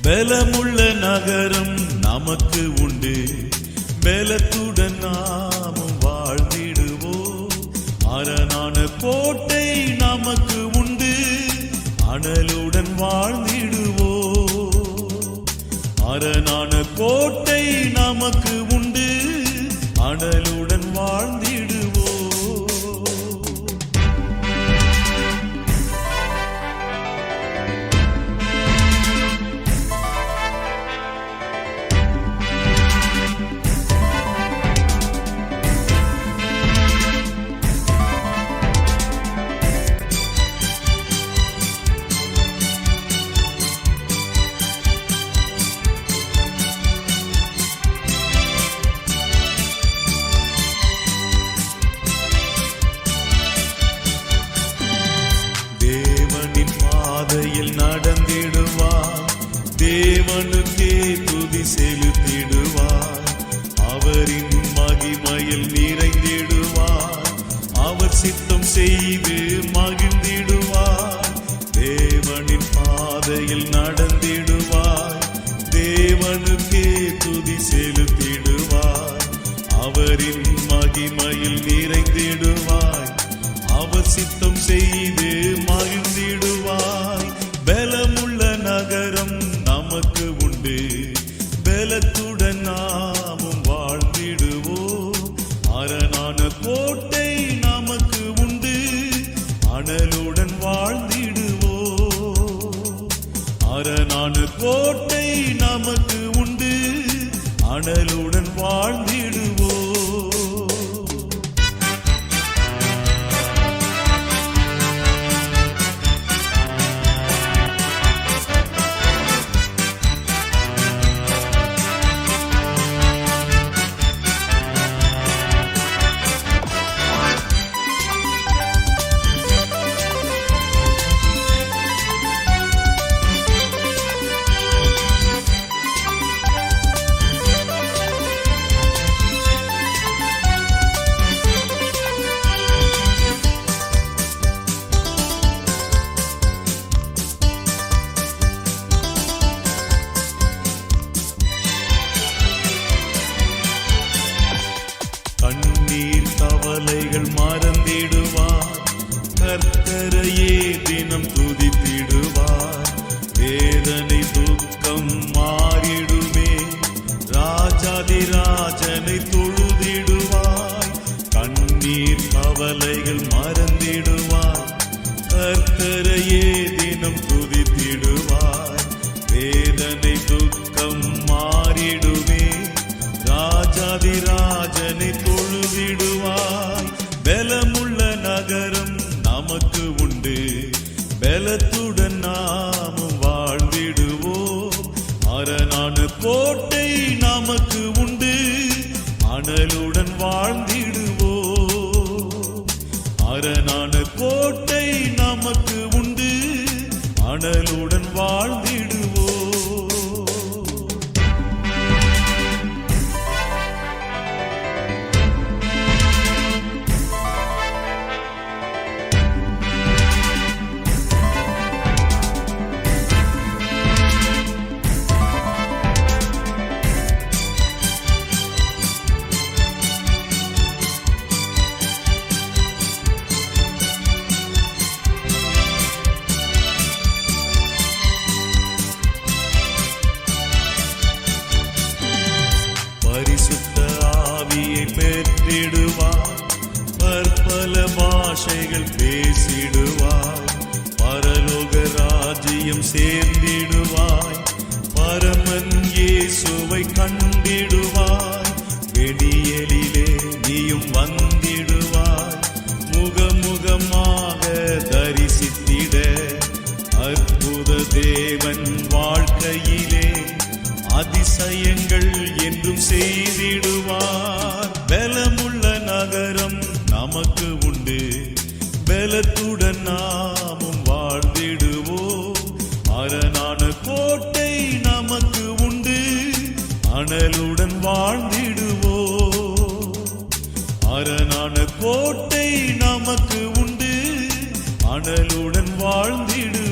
பலமுள்ள நகரம் நமக்கு உண்டு, பலத்துடன் நாமும் வாழ்ந்திடுவோம். அரணான கோட்டை நமக்கு உண்டு, அனலுடன் வாழ்ந்திடுவோம். அரணான கோட்டை நமக்கு உண்டு, அனலுடன் வாழ்ந்திடுவோம். நடந்திடுவார், தேவனுக்கே துதி செலுத்திடுவார். அவரின் மகிமையில் நிறைந்திடுவார், அவர் சித்தம் செய்து மகிழ்ந்திடுவார். தேவனின் பாதையில் நடந்திடுவார், தேவனுக்கே துதி செலுத்திடுவார். அவரின் மகிமையில் நிறைந்திடுவார், அவர் சித்தம் செய்து மகிழ்ந்திடுவாய். பலமுள்ள நகரம் நமக்கு உண்டு, பலத்துடன் நாமும் வாழ்ந்திடுவோம். அரணான கோட்டை நமக்கு உண்டு, அனலுடன் வாழ்ந்திடுவோம். அரணான கோட்டை நமக்கு உண்டு, அனலுடன் வாழ்ந்திடுவோம். கண்ணீர் கவலைகள் மறந்திடுவார், கர்த்தரையே தினம் துதித்திடுவார். வேதனை துக்கம் மாறிடுமே, ராஜாதிராஜனை தொழுதிடுவார். கண்ணீர் கவலைகள் மறந்திடுவார், கர்த்தரையே தினம் துதித்திடுவார். வேதனை துக்கம் மாறிடுமே, ராஜாதிராஜனை தொழுதிடுவாய். பலமுள்ள நகரம் நமக்கு உண்டு, பலத்துடன் நாமும் வாழ்ந்திடுவோம். அரணான கோட்டை நமக்கு உண்டு, அனலுடன் வாழ்ந்திடுவோம். அரணான கோட்டை நமக்கு உண்டு, அனலுடன் வாழ்ந்திடுவோம். பரிசுத்த ஆவியை பெற்றிடுவார், பற்பல பாஷைகள் பேசிடுவார். பரலோக ராஜ்யம் சேர்ந்திடுவாய், பரமன் இயேசுவை கண்டிடுவாய். வெளியலிலே நீயும் வந்திடுவாய், முகமுகமாக தரிசித்திட அற்புத தேவன் வாழ்க்கையிலே அதிசயங்கள் என்றும் செய்திடுவார். பலமுள்ள நகரம் நமக்கு உண்டு, பலத்துடன் நாமும் வாழ்ந்திடுவோம். அரணான கோட்டை நமக்கு உண்டு, அனலுடன் வாழ்ந்திடுவோம். அரணான கோட்டை நமக்கு உண்டு, அனலுடன் வாழ்ந்திடுவோம்.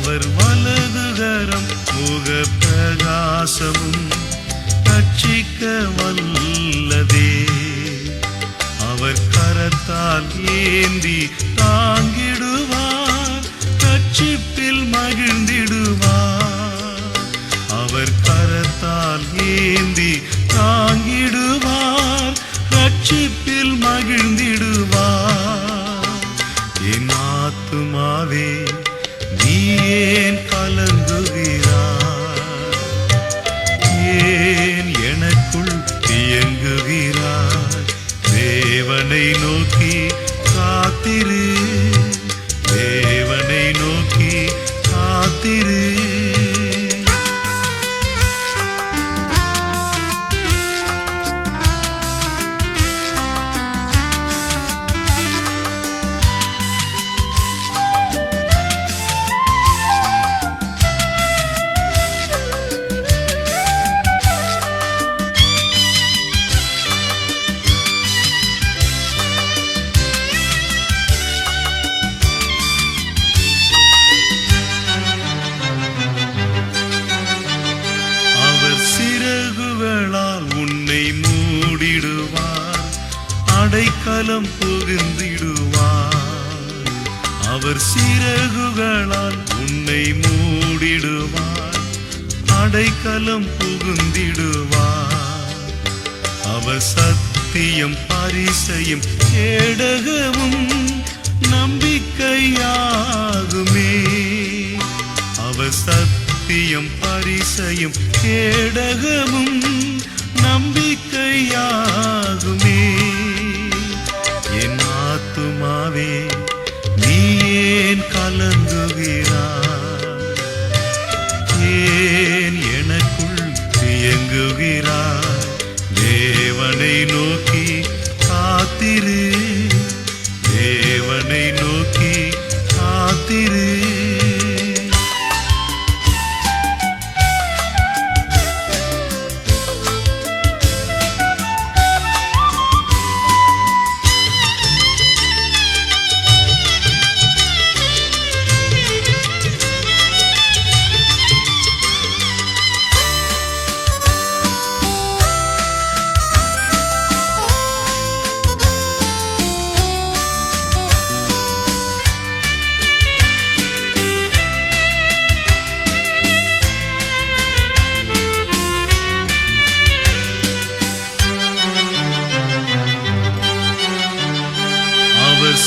அவர் வலதுகரம் முக பிரகாசமும் ரட்சிக்க வல்லதே. அவர் கரத்தால் ஏந்தி தாங்கிடுவார், ரட்சிப்பில் மகிழ்ந்திடுவார். அவர் கரத்தால் ஏந்தி தாங்கிடுவார், ரட்சிப்பில் மகிழ்ந்திடுவார். என் ஆத்துமாவே நீ ஏன் கலங்குகிறாய்? ஏன் எனக்குள் தியங்குகிறாய்? தேவனை நோக்கி காத்திரு, தேவனை நோக்கி காத்திரு. அடைக்கலம் புகுந்திடுவார். அவர் சிறகுகளால் உன்னை மூடிடுவார், அடைக்கலம் புகுந்திடுவார். அவர் சத்தியம் பரிசையும் கேடகமும் நம்பிக்கையாகுமே. அவர் சத்தியம் பரிசையும் கேடகமும் நம்பிக்கையாகுமே. என் ஆத்துமாவே நீ ஏன் கலங்குகிறாய்? ஏன் எனக்குள் தியங்குகிறாய்? தேவனை நோக்கி காத்திரு, தேவனை நோக்கி காத்திரு.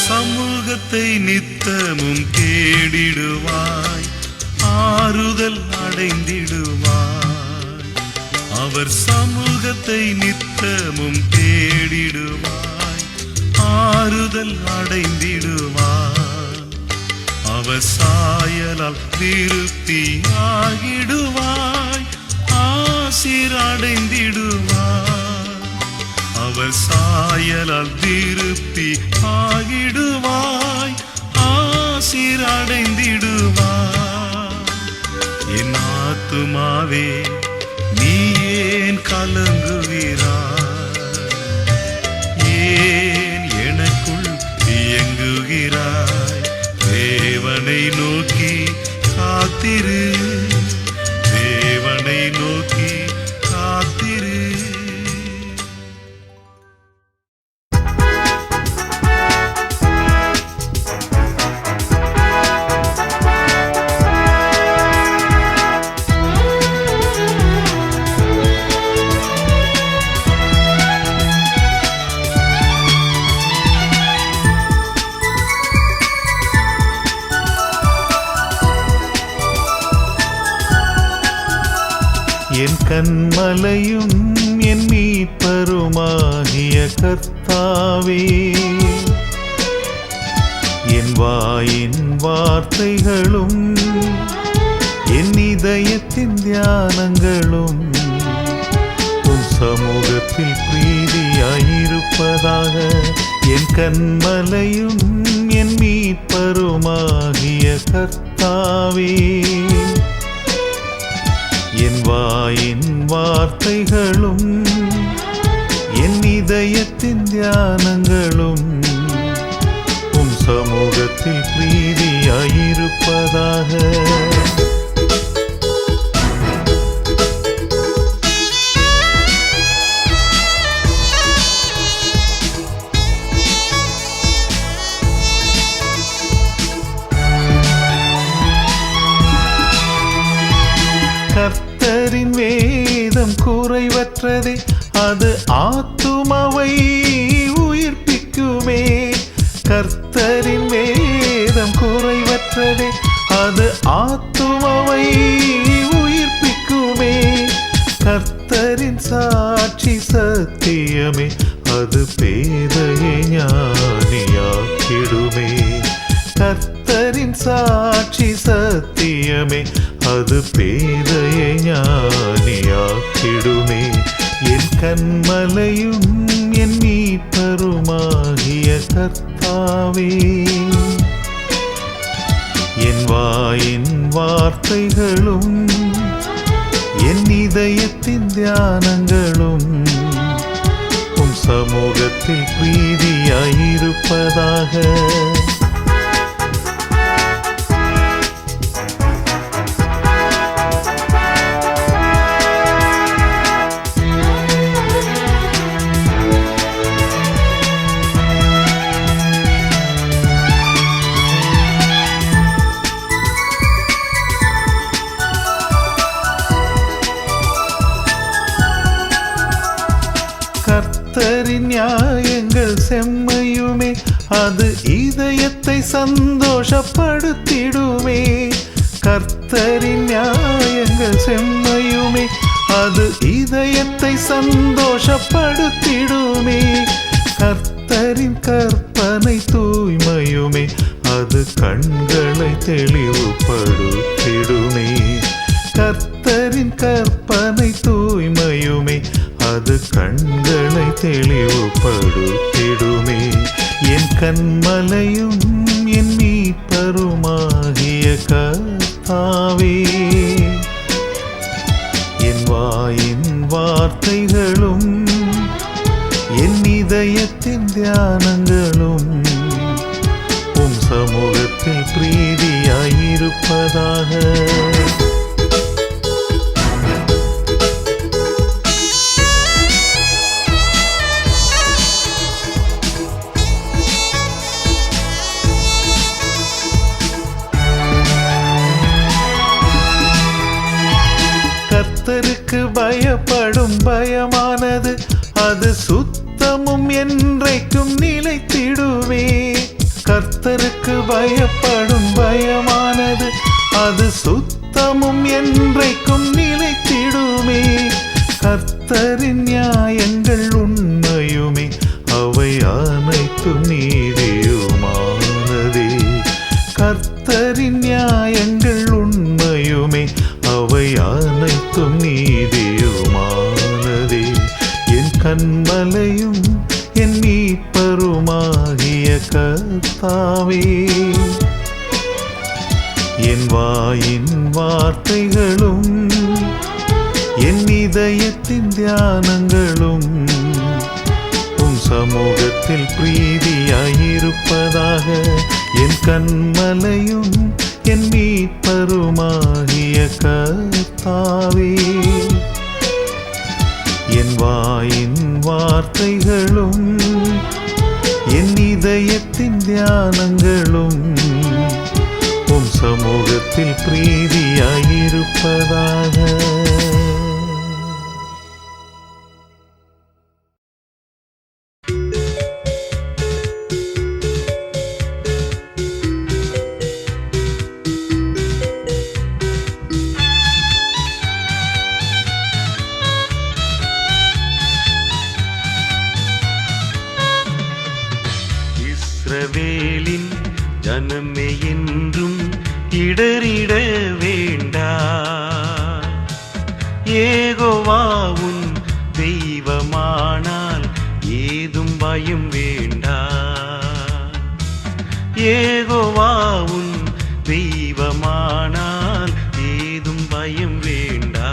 சமூகத்தை நித்தமும் தேடிடுவாய், ஆறுதல் அடைந்திடுவாய். அவர் சமூகத்தை நித்தமும் தேடிடுவாய், ஆறுதல் அடைந்திடுவாய். அவர் சாயலால் திருப்தி ஆகிடுவாய், ஆசீர் அடைந்திடுவாய். அவர் சாயலால் திருப்தி ஆகிடுவாய், ஆசீர் அடைந்திடுவாய். என் ஆத்துமாவே நீ ஏன் கலங்குகிறாய்? ஏன் எனக்குள் தியங்குகிறாய்? தேவனை நோக்கி காத்திரு, தேவனை நோக்கி காத்திரு. என் கண்மலையும் என் மீட்பருமாகிய கர்த்தாவே, என் வாயின் வார்த்தைகளும் என் இதயத்தின் தியானங்களும் உன் சமூகத்தில் பிரீதியாயிருப்பதாக. என் கண்மலையும் என் மீட்பருமாகிய கர்த்தாவே, என் வாயின் வார்த்தைகளும் என் இதயத்தின் தியானங்களும் உம் சமூகத்தில் பிரீதியாயிருப்பதாக. இருப்பதாக. கர்த்தரின் வேதம் குறைவற்றதே, அது ஆத்துமாவை உயிர்ப்பிக்குமே. கர்த்தரின் வேதம் குறைவற்றதே, அது ஆத்துமாவை உயிர்ப்பிக்குமே. கர்த்தரின் சாட்சி சத்தியமே, அது பேதையை ஞானியாக்கிடுமே. கர்த்தரின் சாட்சி சத்தியமே, அது பேதையை ஞானியாக்கிடுமே. என் கன்மலையும் என் மீட்பருமாகிய கர்த்தாவே, என் வாயின் வார்த்தைகளும் என் இதயத்தின் தியானங்களும் உம் சமூகத்தில் பிரீதியாயிருப்பதாக. கர்த்தரின் நியாயங்கள் செம்மையுமே, அது இதயத்தை சந்தோஷப்படுத்திடுமே. கர்த்தரின் நியாயங்கள் செம்மையுமே, அது இதயத்தை சந்தோஷப்படுத்திடுமே. கர்த்தரின் கற்பனை தூய்மையுமே, அது கண்களை தெளிவுபடுத்திடுமே. கர்த்தரின் கற்பனை தூய்மையுமே, அது கண்களை தெளிவுபடுத்திடுமே. என் கன்மலையும் என் மீட்பருமாகிய கர்த்தாவே, என் வாயின் வார்த்தைகளும் என் இதயத்தின் தியானங்களும் உம் சமூகத்தில் பிரீதியாயிருப்பதாக. கர்த்தருக்கு பயப்படும் பயமானது, அது சுத்தமும் என்றைக்கும் நிலைத்திடுமே. கர்த்தருக்கு பயப்படும் பயமானது, அது சுத்தமும் என்றைக்கும் நிலைத்திடுமே. கர்த்தரின் நியாயங்கள் உண்மையுமே, அவை அனைத்தும் நீதியுமானதே. கர்த்தரின் நியாயங்கள் உண்மையுமே, அவை அனைத்தும் நீதியுமானதே. என் கன்மலையும் என் மீட்பருமாகிய கர்த்தாவே, என் வாயின் வார்த்தைகளும் என் இதயத்தின் தியானங்களும் உம் சமூகத்தில் பிரீதியாயிருப்பதாக. என் கன்மலையும் என் மீட்பருமாகிய கர்த்தாவே, என் வாயின் வார்த்தைகளும் என் இதயத்தின் தியானங்களும் உம் சமூகத்தில் பிரீதியாயிருப்பதாக. இஸ்ரவேலின் ஜனமே என்றும் இடறிட வேண்டா, யெகோவா உன் தெய்வமானால் ஏதும் பயம் வேண்டா. யெகோவா உன் தெய்வமானால் ஏதும் பயம் வேண்டா.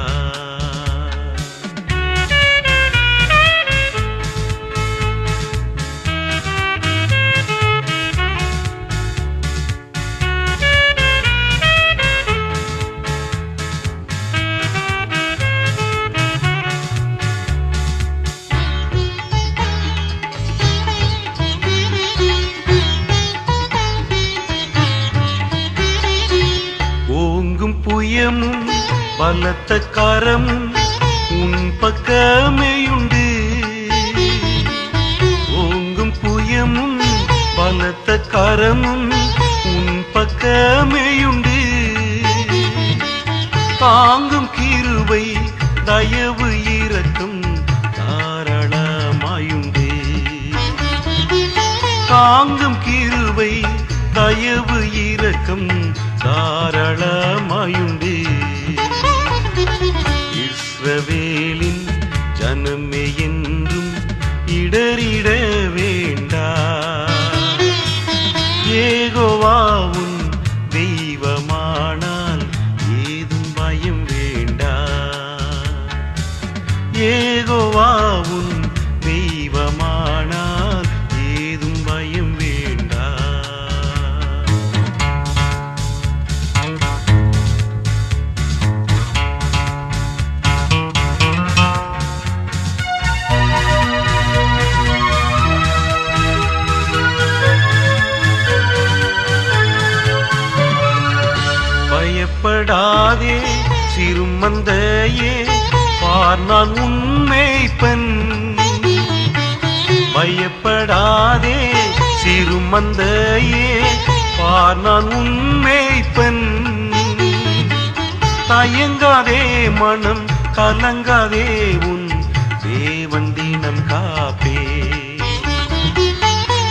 புயமும் பலத்த கரமும் உன் பக்கமேயுண்டு. ஓங்கும் புயமும் பலத்த கரமும் உன் பக்கமேயுண்டு. தாங்கும் கிருபை தயவு இரக்கம் தாராளமாயுண்டு. தாங்கும் கிருபை தயவு இரக்கம் தாராளமாயுண்டு. இஸ்ரவேலின் ஜனமே என்றும் இடறிட வேண்டா. யெகோவா உன் தெய்வமானால் ஏதும் பயம் வேண்டா. யெகோவா உன் தெய்வமானால் ஏதும் பயம் வேண்டா. பயப்படாதே சிறுமந்தையே, பார் நான் உன் மேய்ப்பன். பயப்படாதே சிறுமந்தையே, பார் நான் உன் மேய்ப்பன். தயங்காதே மனம் கலங்காதே, உன் தேவன் தினம் காப்பே.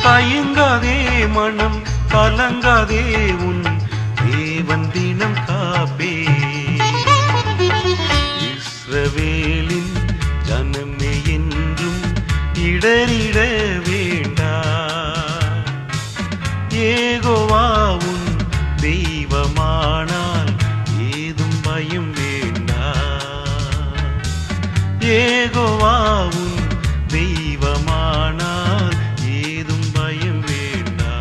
தயங்காதே மனம் கலங்காதே, உன் தேவன் தினம் காப்பே. இஸ்ரவேலின் ஜனமே என்றும் இடறிட வேண்டா. யெகோவா உன் தெய்வமானால் ஏதும் பயம் வேண்டா. யெகோவா உன் தெய்வமானால் ஏதும் பயம் வேண்டா.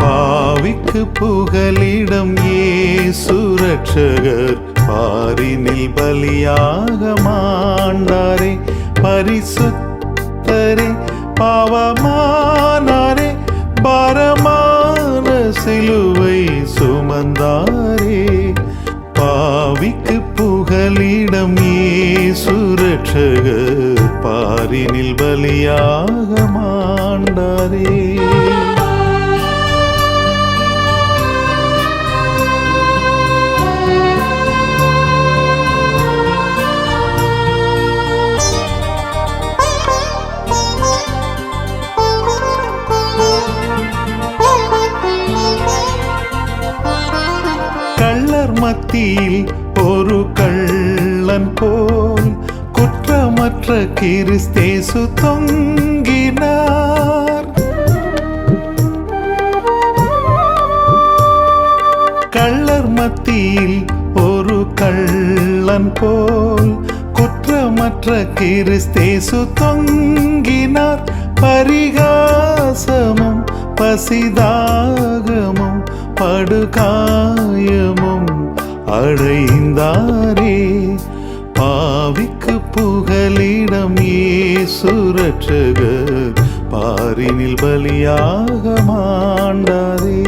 பாவிக்கு புகலிடம் இயேசு ரட்சகர், பாரினில் பலியாக மாண்டாரே. பரிசுத்தரே பாவமானாரே, பாரமான சிலுவை சுமந்தாரே. பாவிக்கு புகலிடம் இயேசு ரட்சகர், பாரினில் பலியாக மாண்டாரே. மத்தியில் ஒரு கள்ளன் போல் குற்றமற்ற கிறிஸ்தேசு தொங்கினார். கள்ளர் மத்தியில் ஒரு கள்ளன் போல் குற்றமற்ற கிறிஸ்தேசு தொங்கினார். பரிகாசமும் பசிதாகமும் படுகாயமும் அடைந்தாரே. பாவிக்கு புகலிடம் இயேசு ரட்சகர், பாரினில் பலியாக மாண்டாரே.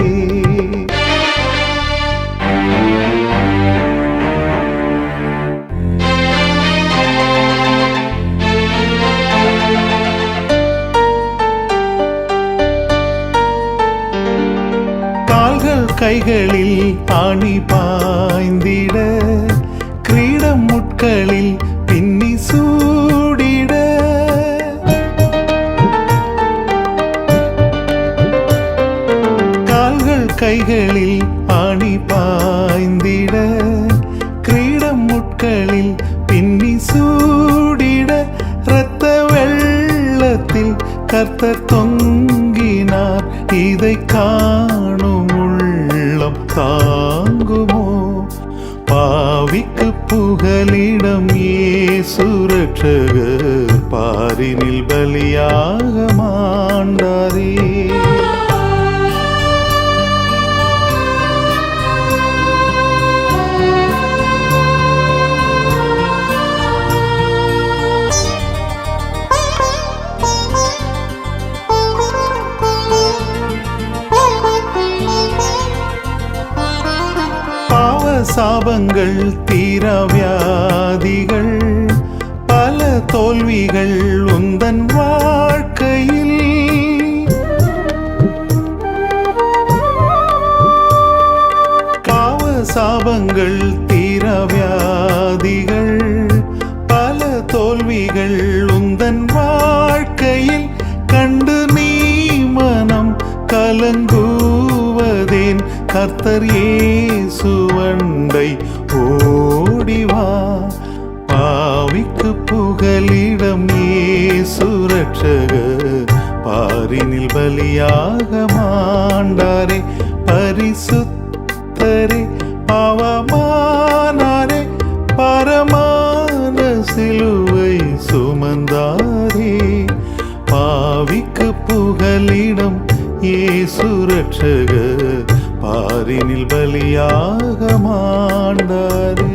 கைகளில் ஆணி பாய்ந்திட, கிரீடம் முட்களில் பின்னி சூடிட, கால்கள் கைகளில் ஆணி பாய்ந்திட, கிரீடம் முட்களில் பின்னி சூடிட, இரத்த வெள்ளத்தில் கர்த்தர் தொங்கினார். இதை காணும் உள்ளம் தாங்குமோ? பாவிக்கு புகலிடம் இயேசு ரட்சகர் பாரினில் பலியாக மாண்டாரே. சாபங்கள் தீரவியாதிகள் பல தோல்விகள் உந்தன் வாழ்க்கையில் காவ சாபங்கள் தீரவியாதிகள் பல தோல்விகள் உந்தன் வாழ்க்கையில் கண்டு நீ மனம் கலங்குவதேன் கர்த்தர் இயேசுவண்டை ஓடிவா. பாவிக்கு புகலிடம் இயேசு ரட்சகர் பாரினில் பலியாக மாண்டாரே. பரிசுத்தரே பாவமானாரே பரமான சிலுவை சுமந்தாரே. பாவிக்கு புகலிடம் இயேசு ரட்சகர் பாரினில் பலியாக மாண்டாரே.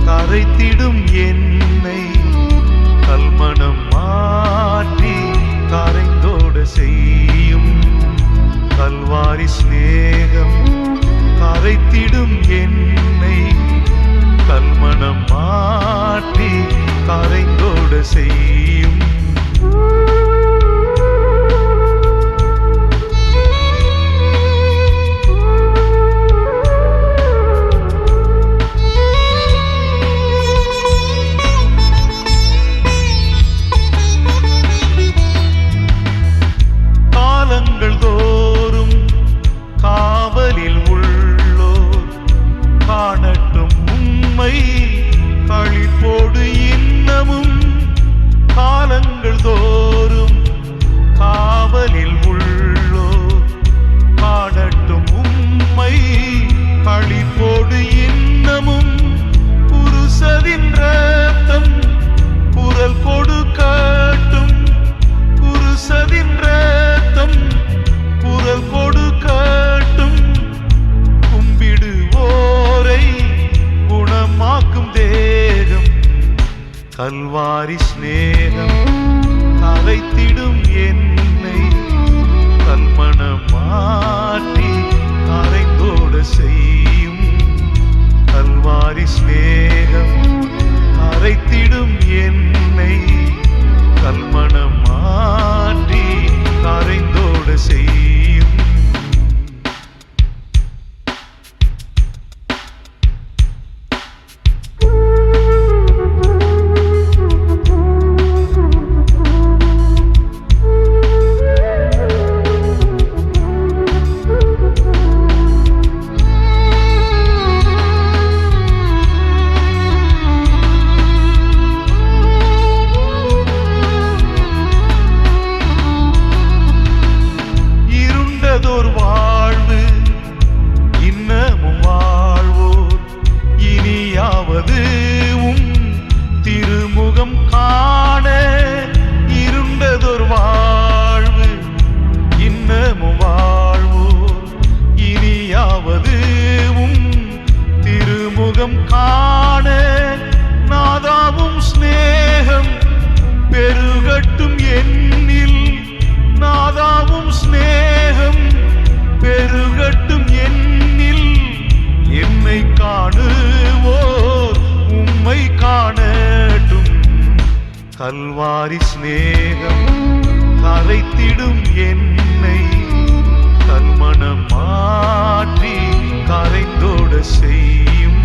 கரைத்திடும் என்னை கல்மணம் மாற்றி கரைந்தோட செய்யும். கல்வாரி சிநேகம் கரைத்திடும் என்னை கல்மணம் மாற்றி கரைந்தோட செய்யும். கல்வாரி சிநேகம் கரைத்திடும் என்னை கல்மணம் மாற்றி கரைந்தோட செய்யும். கல்வாரி சிநேகம் கரைத்திடும் என்னை கல்மணம் மாற்றி கரைந்தோட செய்யும். காண நாதாவும் ஸ்நேகம் பெருகட்டும் என்னில். நாதாவும் ஸ்நேகம் பெருகட்டும் என்னில். என்னை காணுவோர் உம்மை காணட்டும். கல்வாரி ஸ்நேகம் கரைத்திடும் என்னை கல்மணம் மாற்றி கரைந்தோட செய்யும்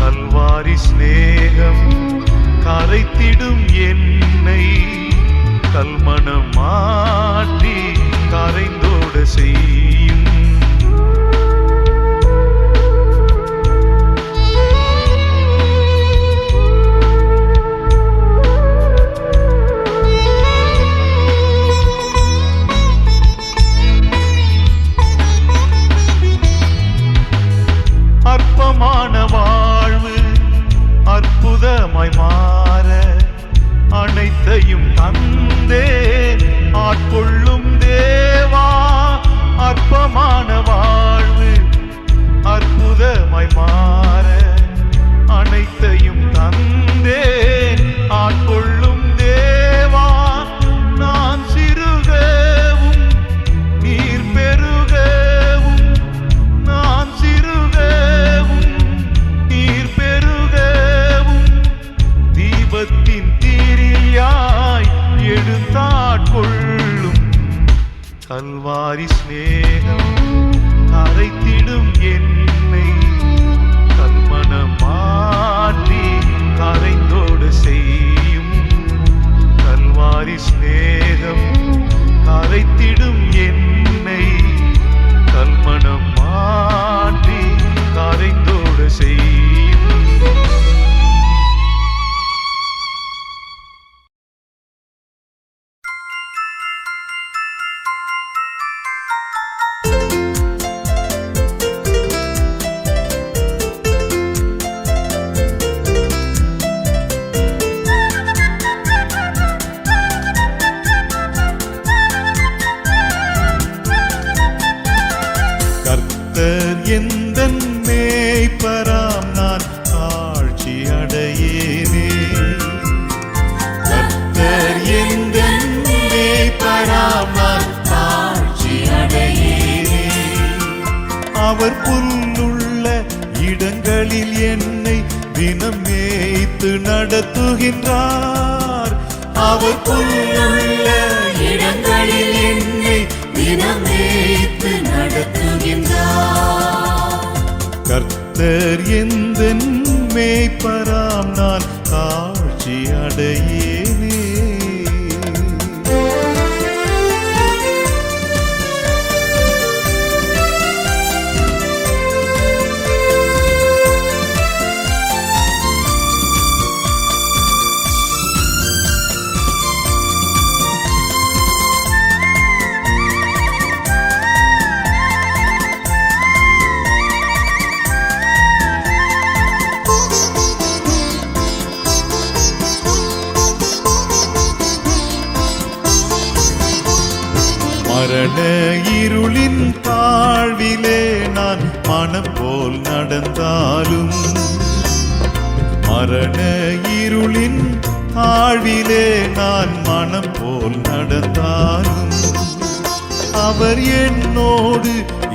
கல்வாரி சிநேகம் கரைத்திடும் என்னை கல்மணம் மாற்றி கரைந்தோட செய்யும். அற்பமான வாழ்வு அற்புதமாய் மாற அனைத்தையும் தந்தே ஆட்கொள்ளும் தேவா. அற்பமான வாழ்வு அற்புதமாய் மாற அனைத்தையும் தந்தே ஆட்கொள்ளும் தேவா. நான் சிறுகவும் நீர் பெருகவும், நான் சிறுகவும் நீர் பெருகவும், தீபத்தின் தீரியாய் எடுத்தாட்கொள்ளும் கல்வாரி சிநேகம் கரைத்திடும் என்னை கல்மணம் மாற்றி கரைந்தோடு செய்யும். கல்வாரி சிநேகம் கரைத்திடும் என்னை கல்மணம் மாற்றி கரைந்தோடு செய்யும். கர்த்தர் எந்தன் மேய்ப்பராம் நான் தாழ்ச்சி அடையேனே. கர்த்தர் எந்தன் மேய்ப்பராம் நான் தாழ்ச்சி அடையேனே. அவர் புல்லுள்ள இடங்களில் என்னை தினம் மேய்த்து நடத்துகின்றார். அவர் புல்லுள்ள இடங்களில் என்னை தினம் மேய்த்து நடத்துகின்றார். கர்த்தர் எந்தன் மேய்ப்பராம் நான் தாழ்ச்சி அடையேனே. மரண இருளின் தாழ்விலே நான் மனம் போல் நடந்தாலும், மரண இருளின் தாழ்விலே நான் மனம் போல் நடந்தாலும், அவர் என்னோடு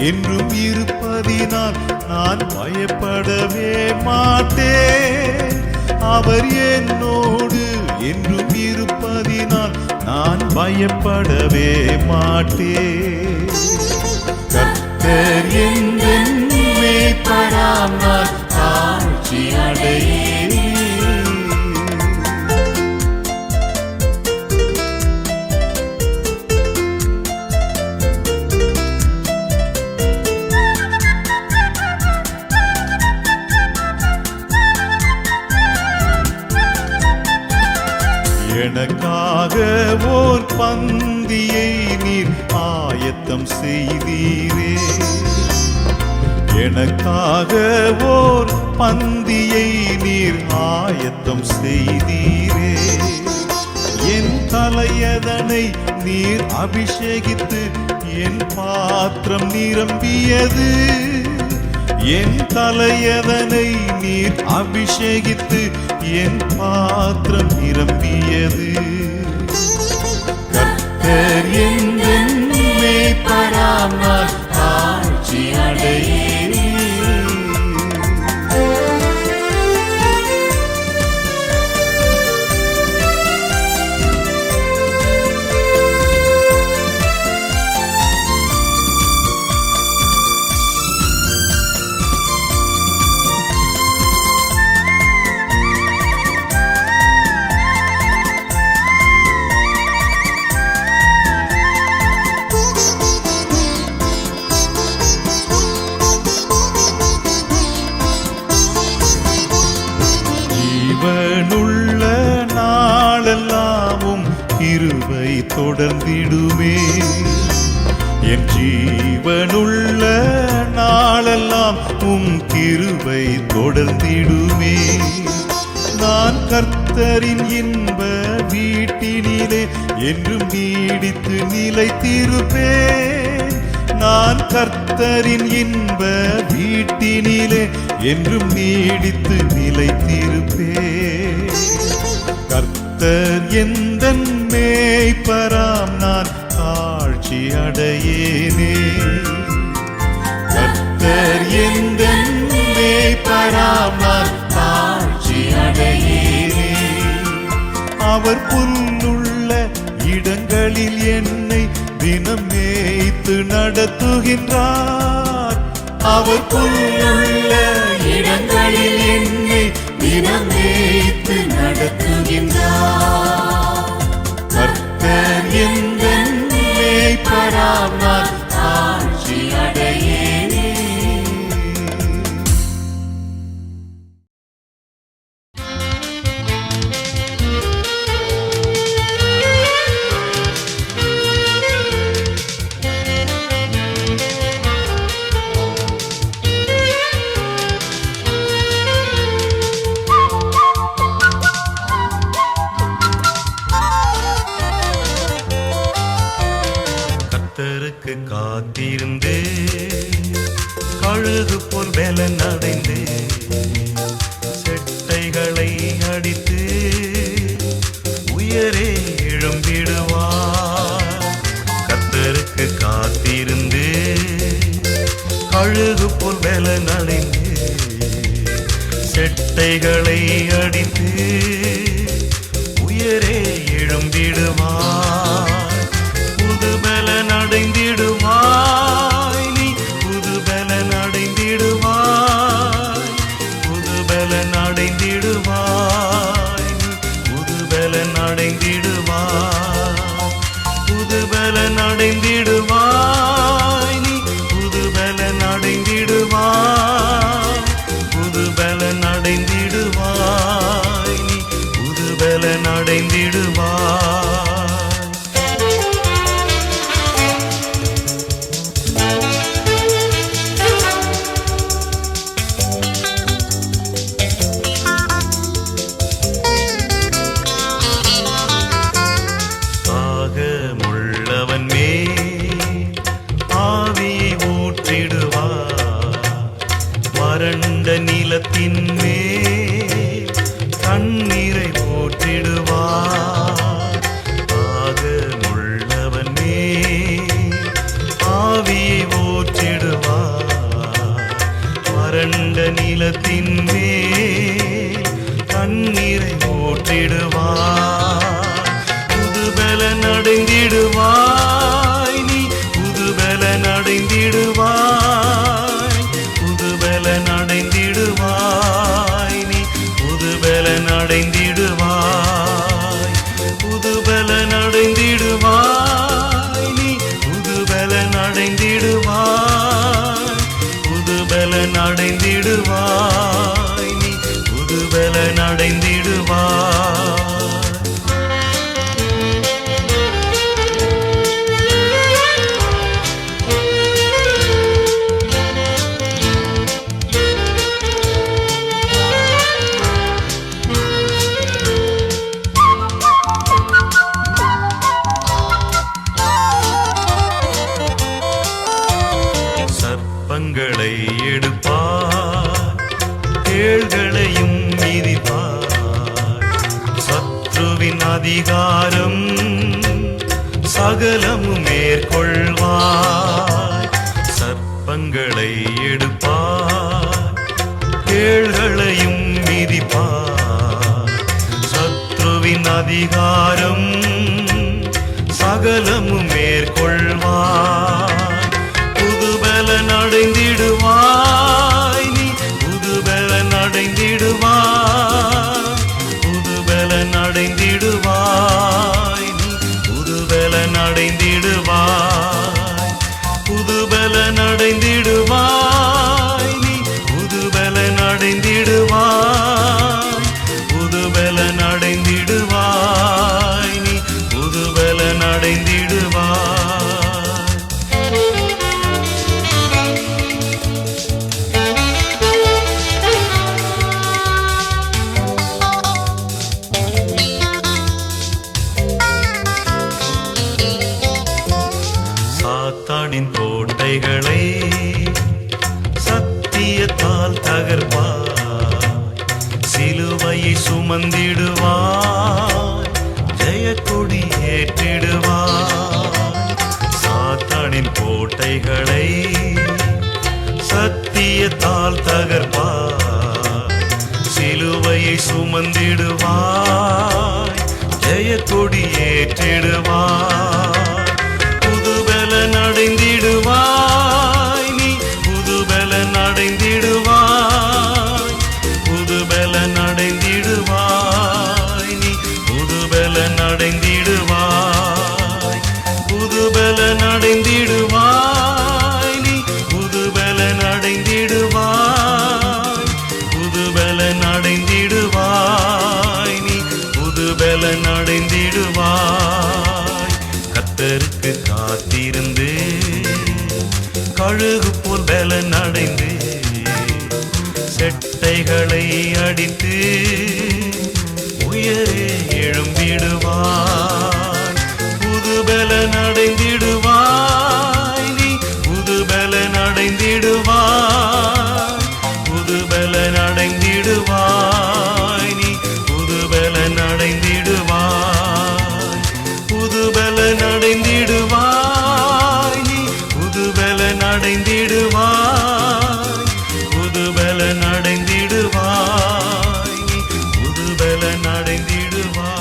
என்றும் இருப்பதினால் நான் பயப்படவே மாட்டேன். அவர் என்னோடு என்றும் இருப்பதினால் நான் பயப்படவே மாட்டேன். கர்த்தர் எந்தன் மேய்ப்பராம் நான் தாழ்ச்சி அடையேனே. எனக்காக ஓர் பந்தியை நீர் ஆயத்தம் செய்தீரே. எனக்காக ஓர் பந்தியை நீர் ஆயத்தம் செய்தீரே. என் தலையதனை நீர் அபிஷேகித்து என் பாத்திரம் நிரம்பியது. என் தலையதனை நீர் அபிஷேகித்து என் பாத்திரம் நிரம்பியது. கர்த்தர் எந்தன் மேய்ப்பராம் நான் தாழ்ச்சி அடையேனே. தொடர்ந்திடுமே. என் ஜீவனுள்ள நாளெல்லாம் உம் கிருபை தொடர்ந்திடுமே. நான் கர்த்தரின் இன்ப வீட்டினிலே என்றும் நீடித்து நிலைத்திருப்பேன். நான் கர்த்தரின் இன்ப வீட்டினிலே என்றும் நீடித்து நிலைத்திருப்பேன். கர்த்தர் எந்தன் மேய்ப்பராம் நான் தாழ்ச்சி அடையேனே. கர்த்தர் எந்தன் மேய்ப்பராம் நான் தாழ்ச்சி அடையேனே. அவர் புல்லுள்ள இடங்களில் என்னை தினம் மேய்த்து நடத்துகின்றார். அவர் புல்லுள்ள இடங்களில் என்னை தினம் மேய்த்து நடத்துகின்றார். கர்த்தர் எந்தன் மேய்ப்பராம் நான் தாழ்ச்சி அடையேனே. கர்த்தருக்கு காத்திருந்து கழுகு போல் பலன் அடைந்து செட்டைகளை அடித்து உயரே எழும்பிடுவார். கர்த்தருக்கு காத்திருந்து கழுகு போல் பலன் அடைந்து செட்டைகளை அடித்து உயரே எழும்பிடுவார். புது பலன் அடைந்திடுவாய் நீ, புது பலன் அடைந்திடுவாய், புது பலன் அடைந்திடுவாய் நீ, புது பலன் அடைந்திடுவாய், புது பலன் அடைந்திடுவாய் நீ, புது பலன் அடைந்திடுவாய், புது பலன் அடைந்திடுவாய் நீ, புது பலன் அடைந்திடுவாய். தாகமுள்ளவன் மேல் ஆவியை ஊற்றிடுவார். வறண்ட நிலத்தின் மேல் தண்ணீரை ஊற்றிடுவார். தாகமுள்ளவன் மேல் ஆவியை ஊற்றிடுவார். வறண்ட நிலத்தின் மேல் தண்ணீரை ஊற்றிடுவார். புது பலன் அடைந்திடுவாய் நீ, புது பலன் அடைந்திடுவாய், புது பலன் அடைந்திடுவாய் நீ, புது பலன் அடைந்திடுவாய், புது பலன் அடைந்திடுவாய் நீ, புது பலன் அடைந்திடுவாய், புது பலன் அடைந்திடுவாய் நீ, புது பலன் அடைந்திடுவாய். சர்ப்பங்களை எடுப்பார், தேள்களையும் மிதிப்பார். சத்ருவின் அதிகாரம் சகலமும் மேற்கொள்வார். சர்ப்பங்களை எடுப்பார், தேள்களையும் மிதிப்பார். சத்ருவின் அதிகாரம் சகலமும் மேற்கொள்வார். புது பலன் அடைந்திடுவாய் நீ, புது பலன் அடைந்திடுவாய், புது பலன் அடைந்திடுவாய் நீ, புது பலன் அடைந்திடுவாய், புது பலன் அடைந்திடுவாய் நீ, புது பலன் அடைந்திடுவாய், புது பலன் அடைந்திடுவாய் நீ, புது பலன் அடைந்திடுவாய். அடைந்திடுவாய், ஜெய கொடி ஏற்றிடுவாய். சாத்தானின் கோட்டைகளை சத்தியத்தால் தகர்ப்பாய், சிலுவையை சுமந்திடுவாய், ஜெய கொடி ஏற்றிடுவாய். புதுபலன் அடைந்திடுவாய், நீ புதுபலன் அடைந்திடுவாய், புதுபலன் அடைந்திடுவாய், நீ புதுபலன் அடைந்திடுவாய், புதுபலன் அடைந்திடுவாய், நீ புதுபலன் அடைந்திடுவாய், புதுபலன் அடைந்திடுவாய், நீ புதுபலன் அடைந்திடுவாய். கர்த்தருக்கு காத்திருந்து கழுகு போல் பலன் அடைந்து செட்டைகளை அடித்து உயரே எழும்பிடுவாய். புதுபலன் அடைந்திடுவாய், நீ புதுபலன் அடைந்திடுவாய், புதுபலன் அடைந்திடுவாய், நீ புதுபலன் அடைந்திடுவாய், புதுபலன் அடைந்திடுவாய், நீ புதுபலன் அடைந்திடுவாய், புதுபலன் அடைந்திடுவாய், நீ புதுபலன் அடைந்திடுவாய்.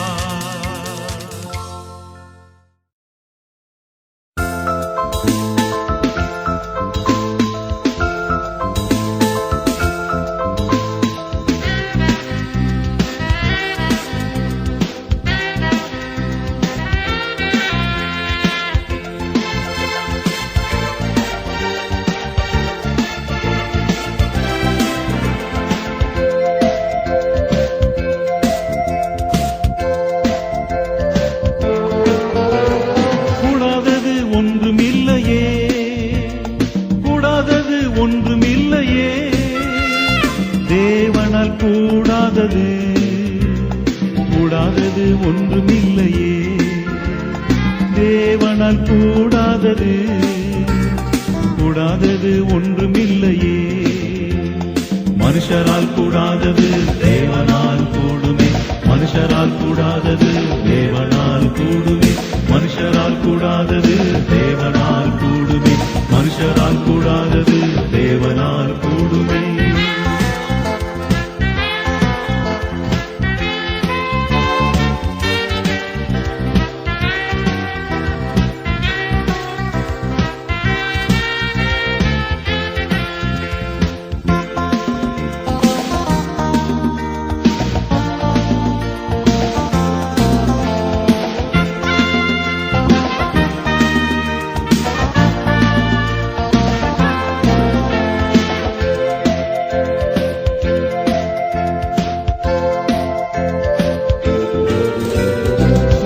கூடாதது ஒன்றுமில்லையே, தேவனால் கூடாதது கூடாதது ஒன்றுமில்லையே. மனுஷரால் கூடாதது தேவனால் கூடுமே, மனுஷரால் கூடாதது தேவனால் கூடுமே, மனுஷரால் கூடாதது தேவனால் கூடுமே, மனுஷரால் கூடாதது தேவனால் கூடுமே.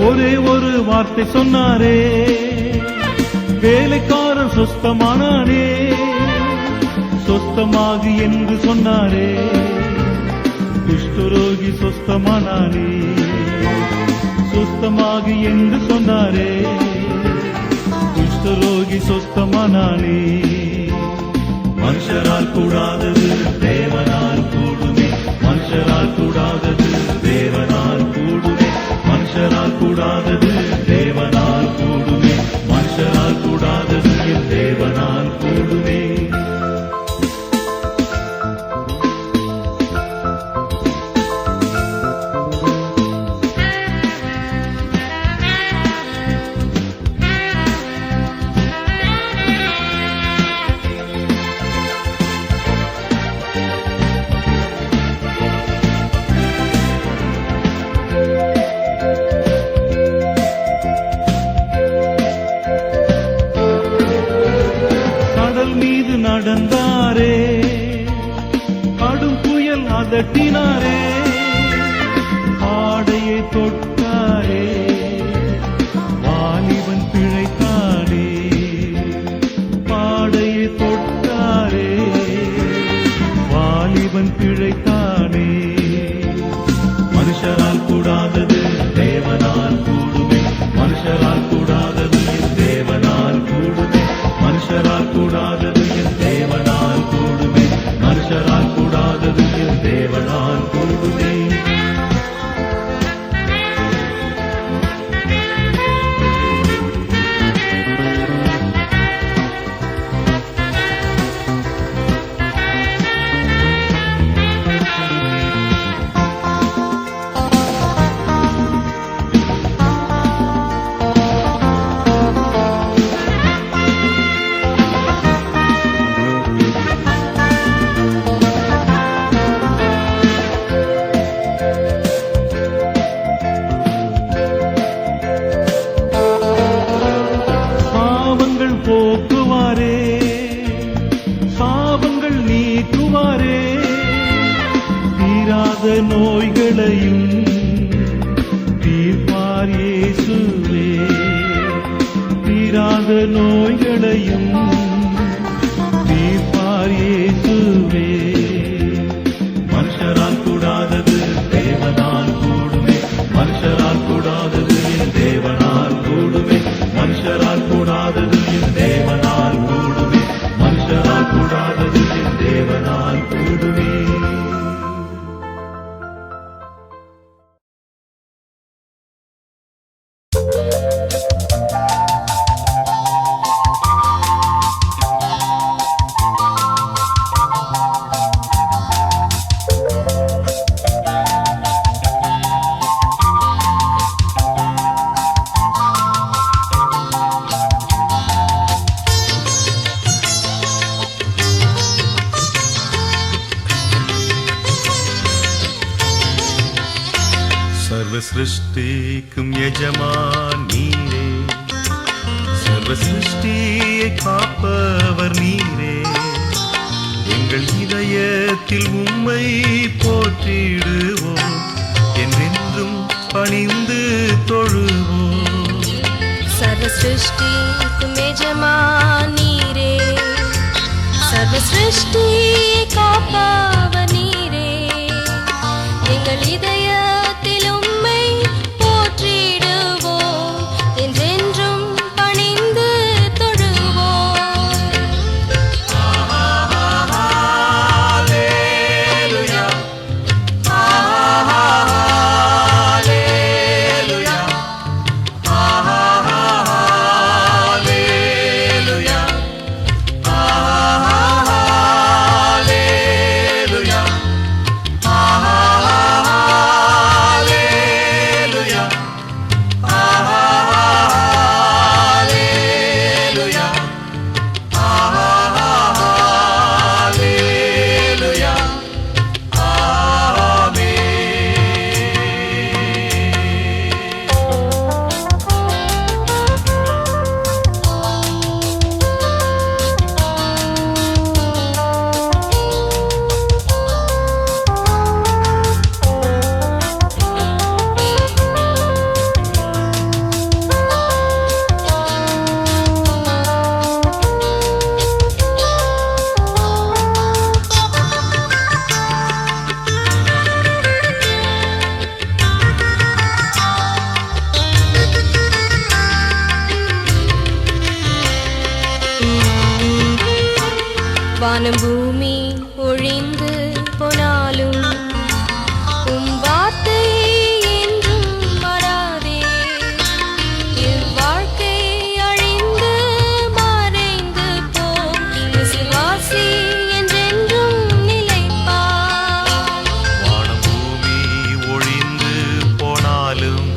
ஒரே ஒரு வார்த்தை சொன்னாரே, வேலைக்காரர் சொஸ்தமானானே, சொஸ்தமாகி என்று சொன்னாரே, குஷ்டரோகி சொஸ்தமானானே, சொஸ்தமாகி என்று சொன்னாரே, குஷ்டரோகி சொஸ்தமானானே. மனுஷரால் கூடாதது தேவனால் கூடுமே, மனுஷரால் கூடாதது தேவனால் கூடுமே, மனுஷரால் கூடாதது தேவனால் கூடுமே, மனுஷரால் கூடாதது தேவனால் கூடுமே. நோய்களையும் தீர்ப்பார் இயேசுவே. தீராத நோய்களையும் தீர்ப்பார் இயேசுவே. மனுஷரால் கூடாதது தேவனால் கூடுமே. மனுஷரால் கூடாதது என் தேவனால் கூடுமே. மனுஷரால் கூடாதது என் தேவனால் கூடுமே. மனுஷரால் கூடாதது என் தேவனால் கூடுமே. சர்வ சிருஷ்டிக்கும் எஜமான் நீரே, சர்வ சிருஷ்டியை காப்பவர் நீரே. எங்கள் இதயத்தில் உம்மை போற்றிடுவோம், என்றென்றும் பணிந்து தொழுவோம். சர்வ சிருஷ்டிக்கும் எஜமான் நீரே, சர்வ சிருஷ்டியை காப்பவர் நீரே. எங்கள் இதயத்தில் உம்மை போற்றிடுவோம், என்றென்றும் பணிந்து தொழுவோம். ஹல்லேலூயா, ஹல்லேலூயா, ஹல்லேலூயா, ஹல்லேலூயா, வானம் பூமி ஒழிந்து போனாலும் உம் வார்த்தை என்றும் மாறாதே. இவ்வாழ்க்கை அழிந்து மறைந்து போம், விசுவாசி என்றென்றும் நிலைப்பார். வானம் பூமி ஒழிந்து போனாலும்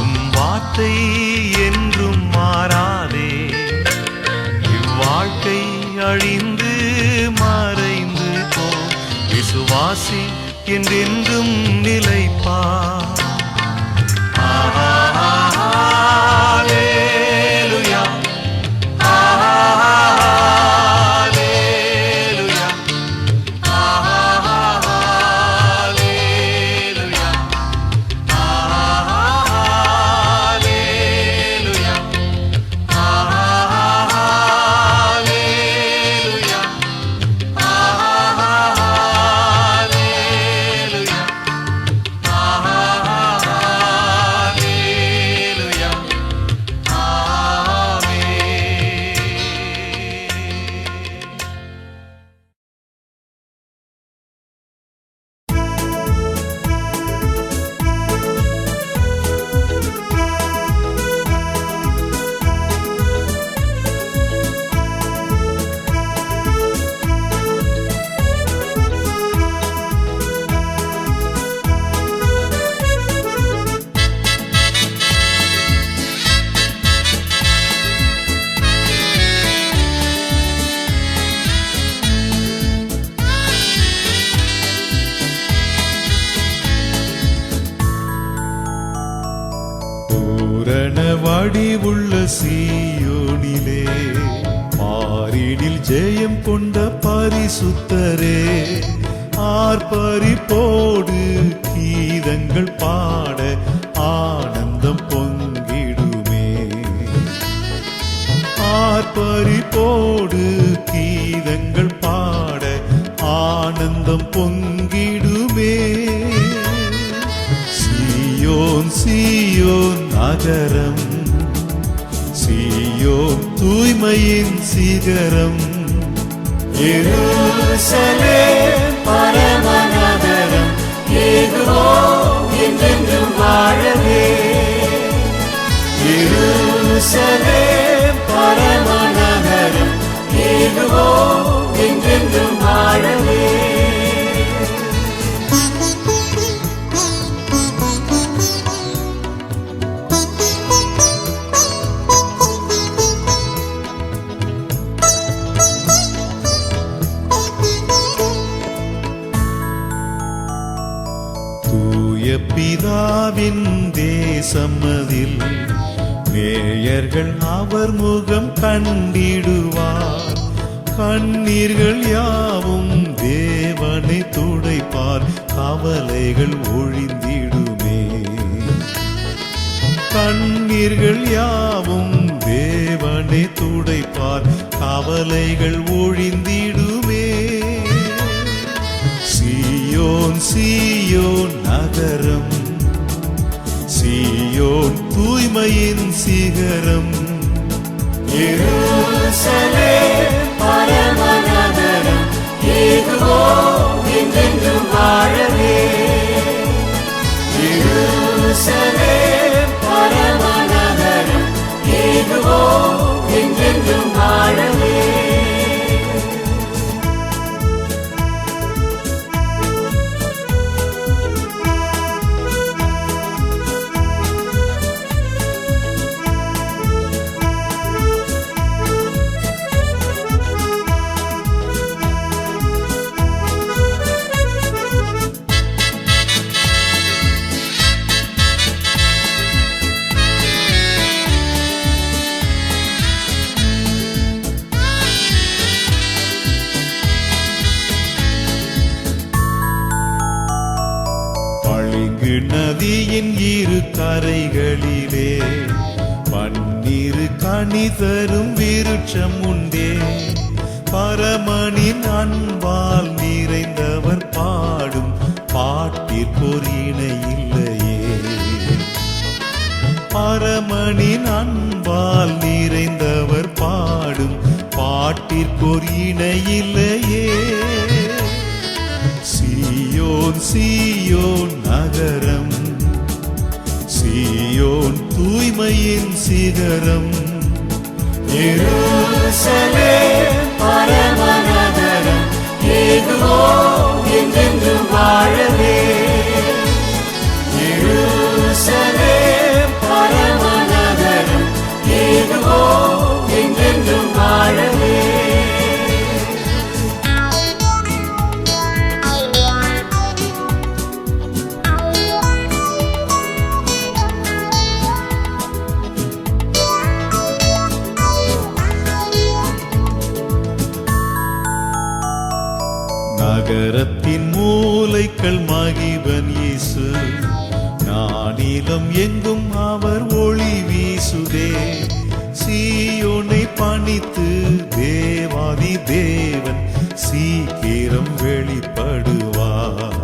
உம் வார்த்தை என்றும் மாறாதே. இவ்வாழ்க்கை அழிந்து மறைந்து போம், விசுவாசி என்றென்றும் நிலைப்பார். ஹல்லேலூயா, ஹல்லேலூயா, ஹல்லேலூயா, ஹல்லேலூயா, ஹல்லேலூயா, வடிவுள்ள சீயோனிலே மாறிடில் ஜெயம் கொண்ட பரிசுத்தரே ஆர்ப்பரிப்போடு கீதங்கள் பாட ஆனந்தம் பொங்கிடுமே. ஆர்ப்பரிப்போடு கீதங்கள் பாட ஆனந்தம் பொங்கிடுமே. சீயோன் சீயோன் நகரம், சீயோன் தூய்மையின் சிகரம், எருசலேம் பரமநகரம், ஏகுவோம் என்றென்றும் வாழவே. எருசலேம் பரமநகரம், ஏகுவோம் என்றென்றும் வாழவே. பிதாவின் தேசமதில் நேயர்கள் அவர் முகம் கண்டிடுவார். கண்ணீர்கள் யாவும் தேவனை துடைப்பார், கவலைகள் ஒழிந்திடுமே. கண்ணீர்கள் யாவும் தேவனை துடைப்பார், கவலைகள் ஒழிந்திடுமே. சீயோன் சீயோன் நகரம், சீயோன் தூய்மையின் சிகரம், எருசலேம் பரமநகரம், ஏகுவோம் என்றென்றும் வாழவே. எருசலேம் பரமநகரம், ஏகுவோம் என்றென்றும் வாழவே. நதியின் இரு கரைகளிலே பன்னிரு கனி தரும் விருட்சம் உண்டே. பரமனின் அன்பால் நிறைந்தவர் பாடும் பாட்டிற்கொரு இணை இல்லையே. பரமனின் அன்பால் நிறைந்தவர் பாடும் பாட்டிற்கொரு இணை இல்லையே. சீயோன் சீயோன் நகரம், சீயோன் தூய்மையின் சிகரம், எருசலேம் பரமநகரம், ஏகுவோம் என்றென்றும் வாழவே. எருசலேம் பரமநகரம், ஏகுவோம் என்றென்றும் வாழவே. நகரத்தின் மூலைகள் மகிபன் இயேசு, நானிலம் எங்கும் அவர் ஒளி வீசுதே. சீயோனை பணித்து தேவாதி தேவன் சீக்கிரம் வெளிப்படுவார்.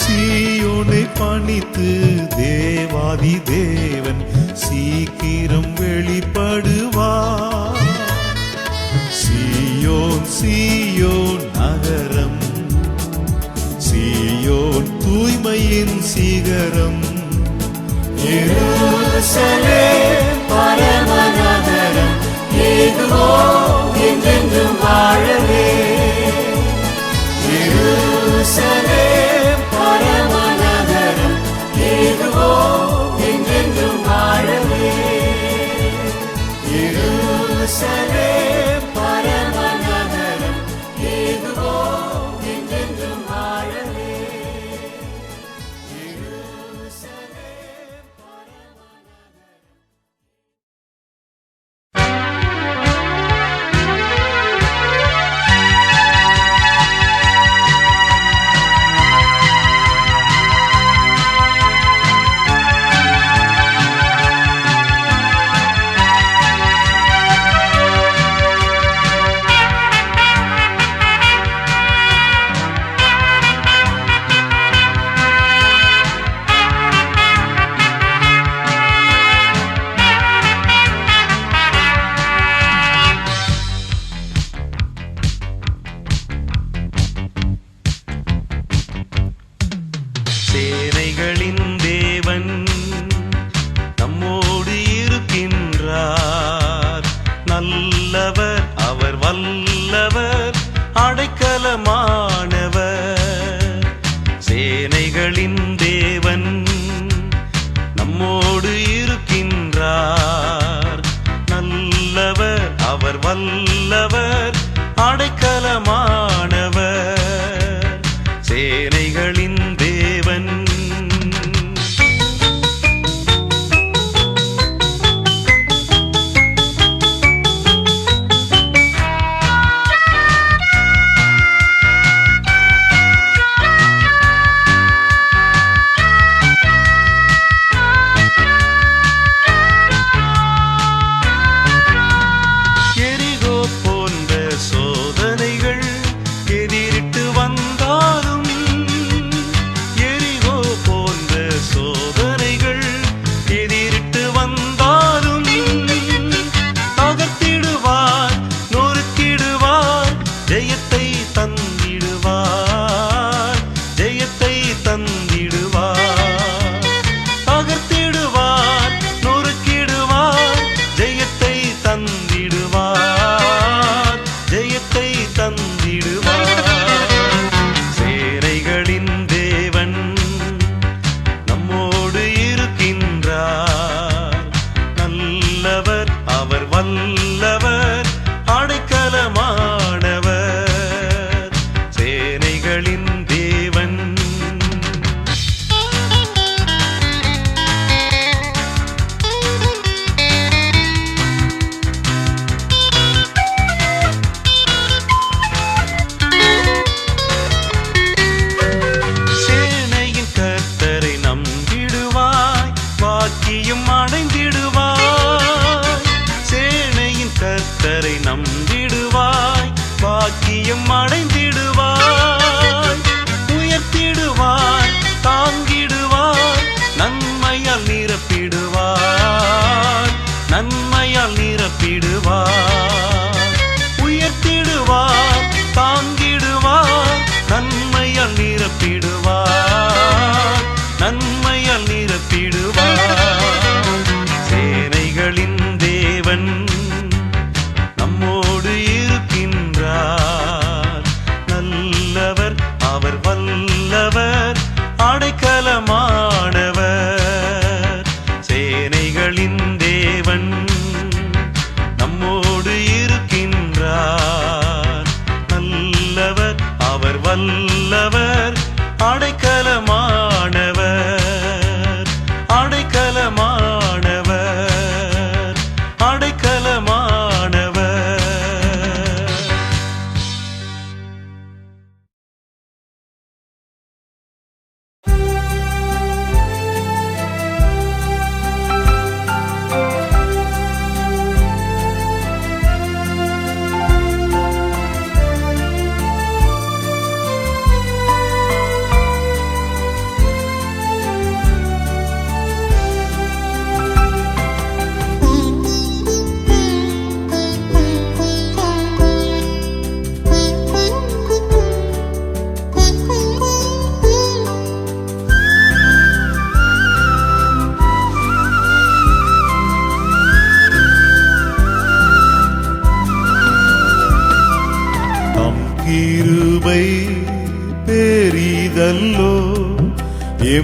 சீயோனை பணித்து தேவாதி தேவன் சீக்கிரம் வெளிப்படுவார். சீயோன் சீயோன் நகரம், சீயோன் தூய்மையின் சிகரம், எருசலேம் பரமநகரம், ஏகுவோம் என்றென்றும் வாழவே. எருசலேம் பரமநகரம், ஏகுவோம் என்றென்றும் வாழவே. எருசலேம் பரமநகரம், ஏகுவோம் என்றென்றும் வாழவே. எருசலேம்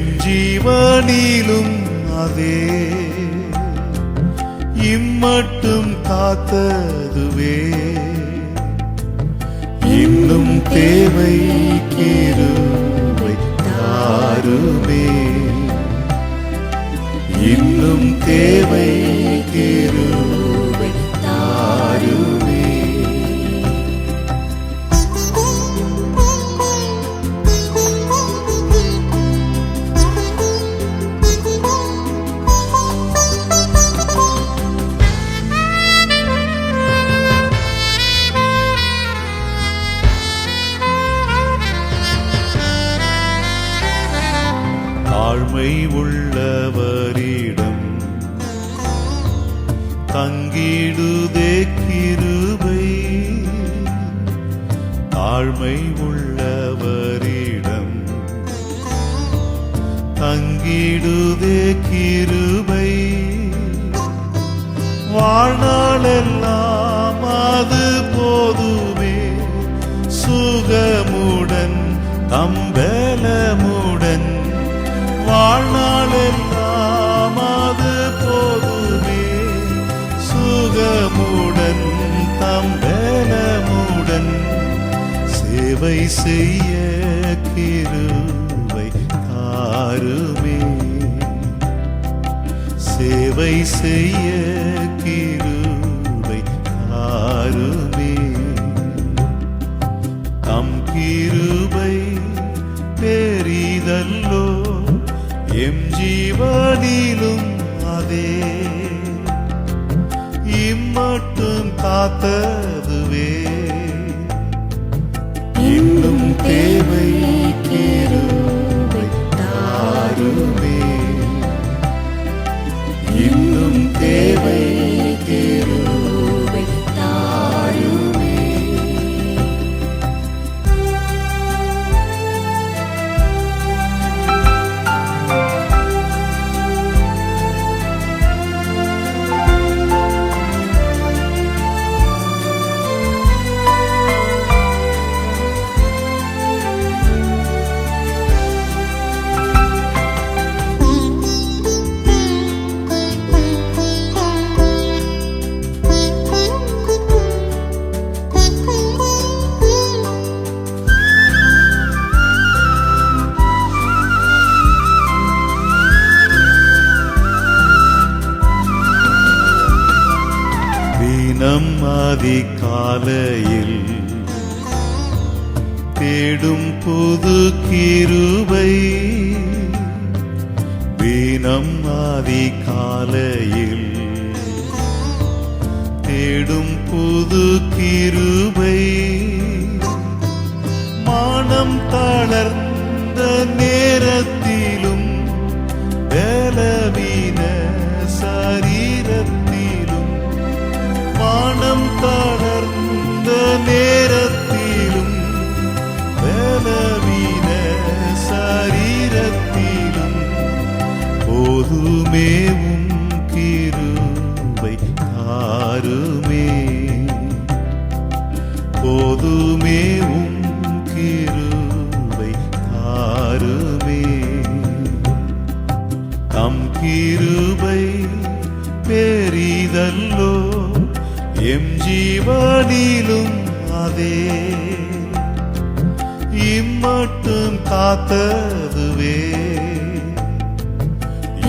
எம் ஜீவனிலும் அதே இம்மட்டும் காத்ததுவே இன்னும் தேவை கிருபை தாருமே இன்னும் தேவை கிருபை தாருமே தாழ்மை உள்ளவரிடம் தங்கிடுதே கிருபை தாழ்மை உள்ளவரிடம் தங்கிடுதே கிருபை வாழ்நாளெல்லாம் அது போதுமே சுகமுடன் தம்பலமுடன் வாழ்நாளெல்லாம் அது போதுமே சுகமுடன் தம்பலமுடன் சேவை செய்ய கிருபை தாருமே சேவை செய்ய கிருபை தாருமே தம் கிருபை பெரிதல்லோ எம் ஜீவனிலும் அதே இம்மட்டும் காத்ததுவே இன்னும் தேவை கிருபை தாருமே இன்னும் தேவை கிருபை தாருமே தினம் அதிகாலையில் தேடும் புது கிருபை தினம் அதிகாலையில் தேடும் புது கிருபை மானம் தளர்ந்த நேரத்திலும் பலவீன சரீரத்திலும் மானம் தளர்ந்த நேரத்திலும் பலவீன சரீரத்திலும் போதுமேவும் கிருபை தாருமே போதுமேவும் கிருபை தாருமே தம் கிருபை பெரிதல்லோ எம் ஜீவனிலும் அதே இம்மட்டும் காத்ததுவே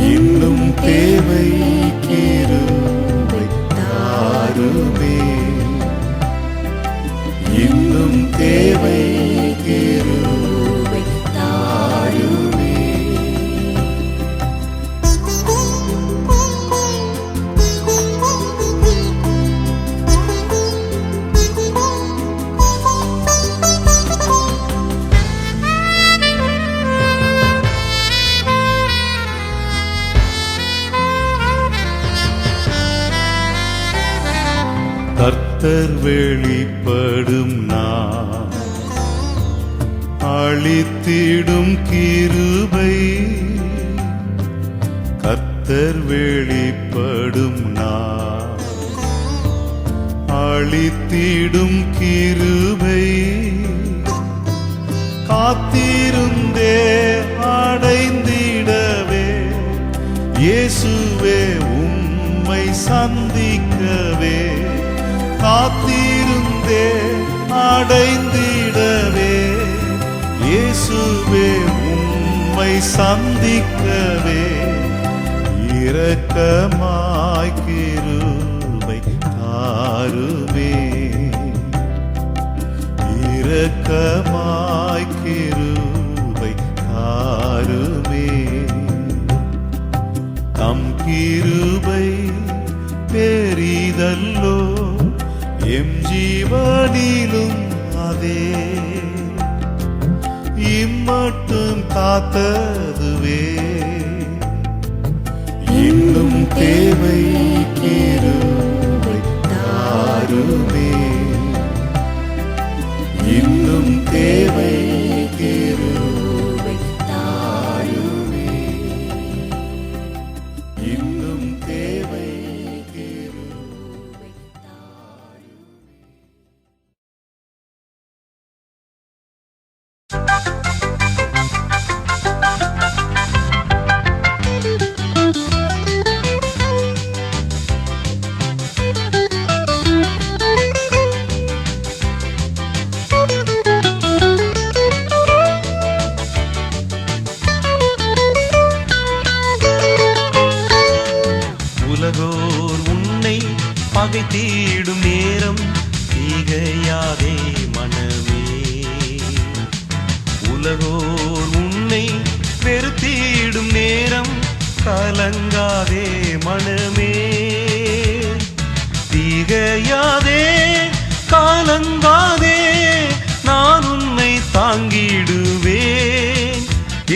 இன்னும் தேவை கிருபை தாருமே இன்னும் தேவை கிருபை தாருமே கர்த்தர் வெளிப்படும் நான் அளித்திடும் கிருபை கர்த்தர் வெளிப்படும் நான் அளித்திடும் கிருபை காத்திருந்தே அடைந்தே இயேசுவே உம்மை சந்திக்கவே காத்திருந்தே அடைந்திடவே இயேசுவே உம்மை சந்திக்கவே இரக்கமாய் கிருபை தாருமே இரக்கமாய் கிருபை தாருமே தம் கிருபை பெரிதல்லோ எம் ஜீவனிலும் அதே இம்மட்டும் காத்ததுவே இன்னும் தேவை கிருபை தாருமே இன்னும் தேவை கிருபை தாருமே இன்னும் தேவை கிருபை தாருமே. உலகோர் உன்னை பகைத்திடும் நேரம் தீகையாதே மனமே உலகோர் உன்னை வெறுத்திடும் நேரம் கலங்காதே மனமே தீகையாதே கலங்காதே நான் உன்னை தாங்கிடுவேன்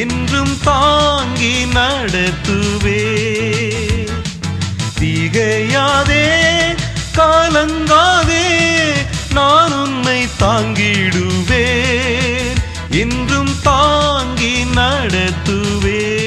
என்றும் தாங்கி நடத்துவேன் திகையாதே கலங்காதே நான் உன்னை தாங்கிடுவேன் என்றும் தாங்கி நடத்துவேன்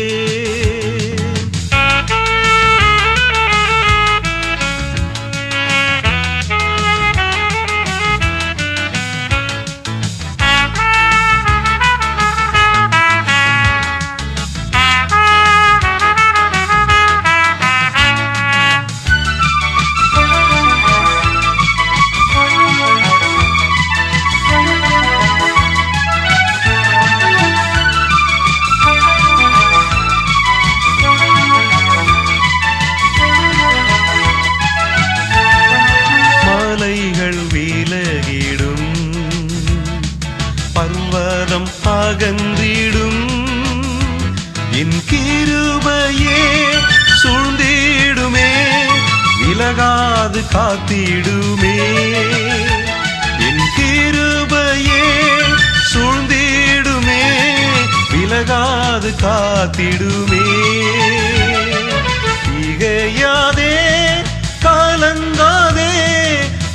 பர்வதம் அகன்றிடும் என் கிருபையே சூழ்ந்திடுமே விலகாது காத்திடுமே என் கிருபையே சூழ்ந்திடுமே விலகாது காத்திடுமே திகையாதே கலங்காதே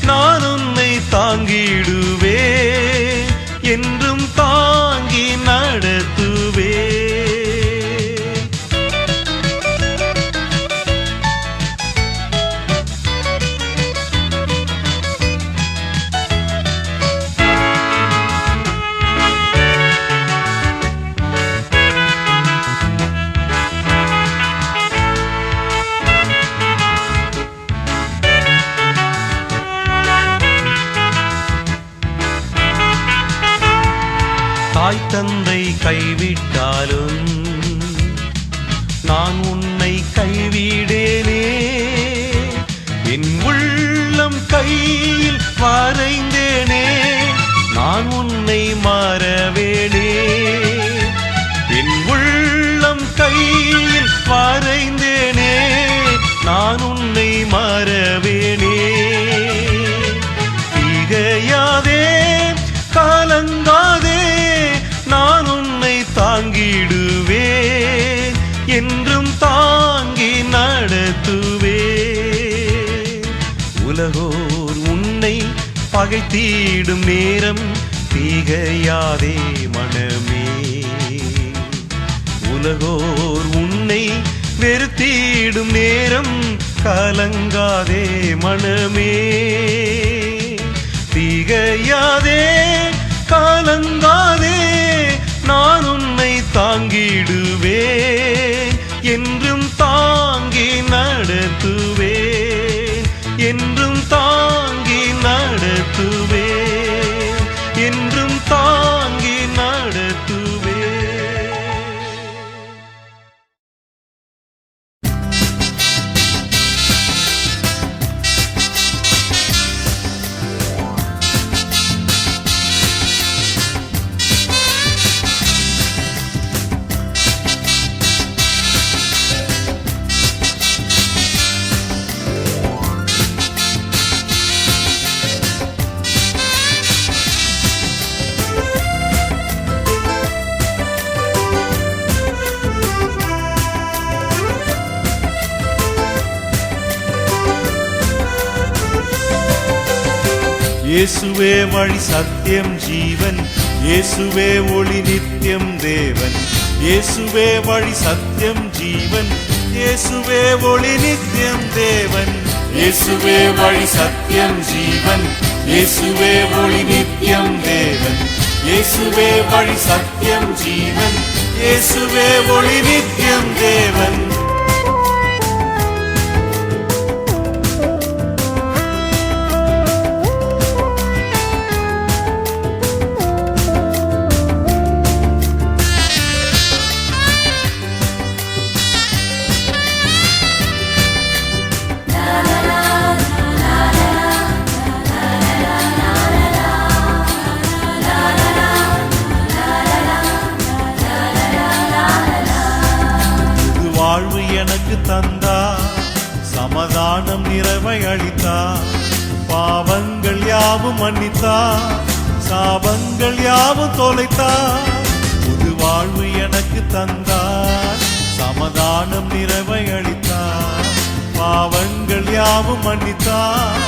நான் உன்னை தாங்கிடுவேன் என்றும் தாங்கி நடத்துவேன் தாய் தந்தை கைவிட்டாலும் நான் உன்னை கைவிடேனே என் உள்ளம் கையில் வரைந்தேனே நான் உன்னை மறவேனே என் உள்ளம் கையில் வரைந்தேனே நான் உன்னை மறவேனே திகையாதே கலங்காதே நான் உன்னை தாங்கிடுவேன் என்றும் தாங்கி நடத்துவேன் உலகோர் உன்னை பகைத்திடும் நேரம் திகையாதே மனமே உலகோர் உன்னை வெறுத்திடும் நேரம் கலங்காதே மனமே திகையாதே கலங்காதே நான் உன்னை தாங்கிடுவேன் என்றும் இயேசுவே வழி சத்தியம் ஜீவன், இயேசுவே ஒளி நித்தியம் தேவன். இயேசுவே வழி சத்தியம் ஜீவன், இயேசுவே ஒளி நித்தியம் தேவன். இயேசுவே வழி சத்தியம் ஜீவன், இயேசுவே ஒளி நித்தியம் தேவன். இயேசுவே வழி சத்தியம் ஜீவன், இயேசுவே ஒளி நித்தியம் தேவன். வாழ்வு எனக்கு தந்தார், சமாதானம் நிறைவை அளித்தார். பாவங்கள் யாவும் மன்னித்தார், சாபங்கள் யாவும் தொலைத்தார். புது வாழ்வு எனக்கு தந்தார், சமாதானம் நிறைவை அளித்தார். பாவங்கள் யாவும் மன்னித்தார்,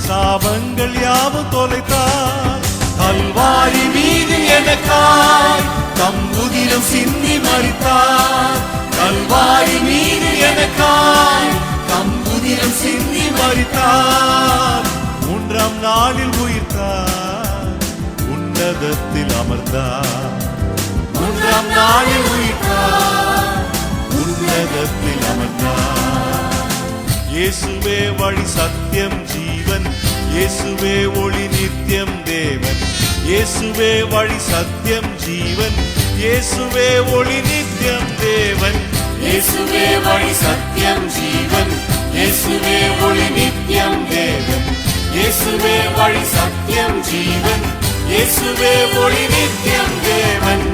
சாபங்கள் யாவும் தொலைத்தார். கல்வாரி மீது எனக்காய் தம் உதிரம் சிந்தி மரித்தார். கல்வாரி மீது எனக்காய் தம் உதிரம் சிந்தி மரித்தார். மூன்றாம் நாளில் உயிர்த்தார், உன்னதத்தில் அமர்ந்தார். மூன்றாம் நாளில் உயிர்த்தார், உன்னதத்தில் அமர்ந்தார். இயேசுவே வழி சத்தியம் ஜீவன், இயேசுவே ஒளி நித்தியம் தேவன். இயேசுவே வழி சத்தியம் ஜீவன், இயேசுவே ஒளி நித்தியம் தேவன். இயேசுவே வழி சத்தியம் ஜீவன், இயேசுவே ஒளி நித்தியம் தேவன். இயேசுவே வழி சத்தியம் ஜீவன், இயேசுவே ஒளி நித்தியம் தேவன்.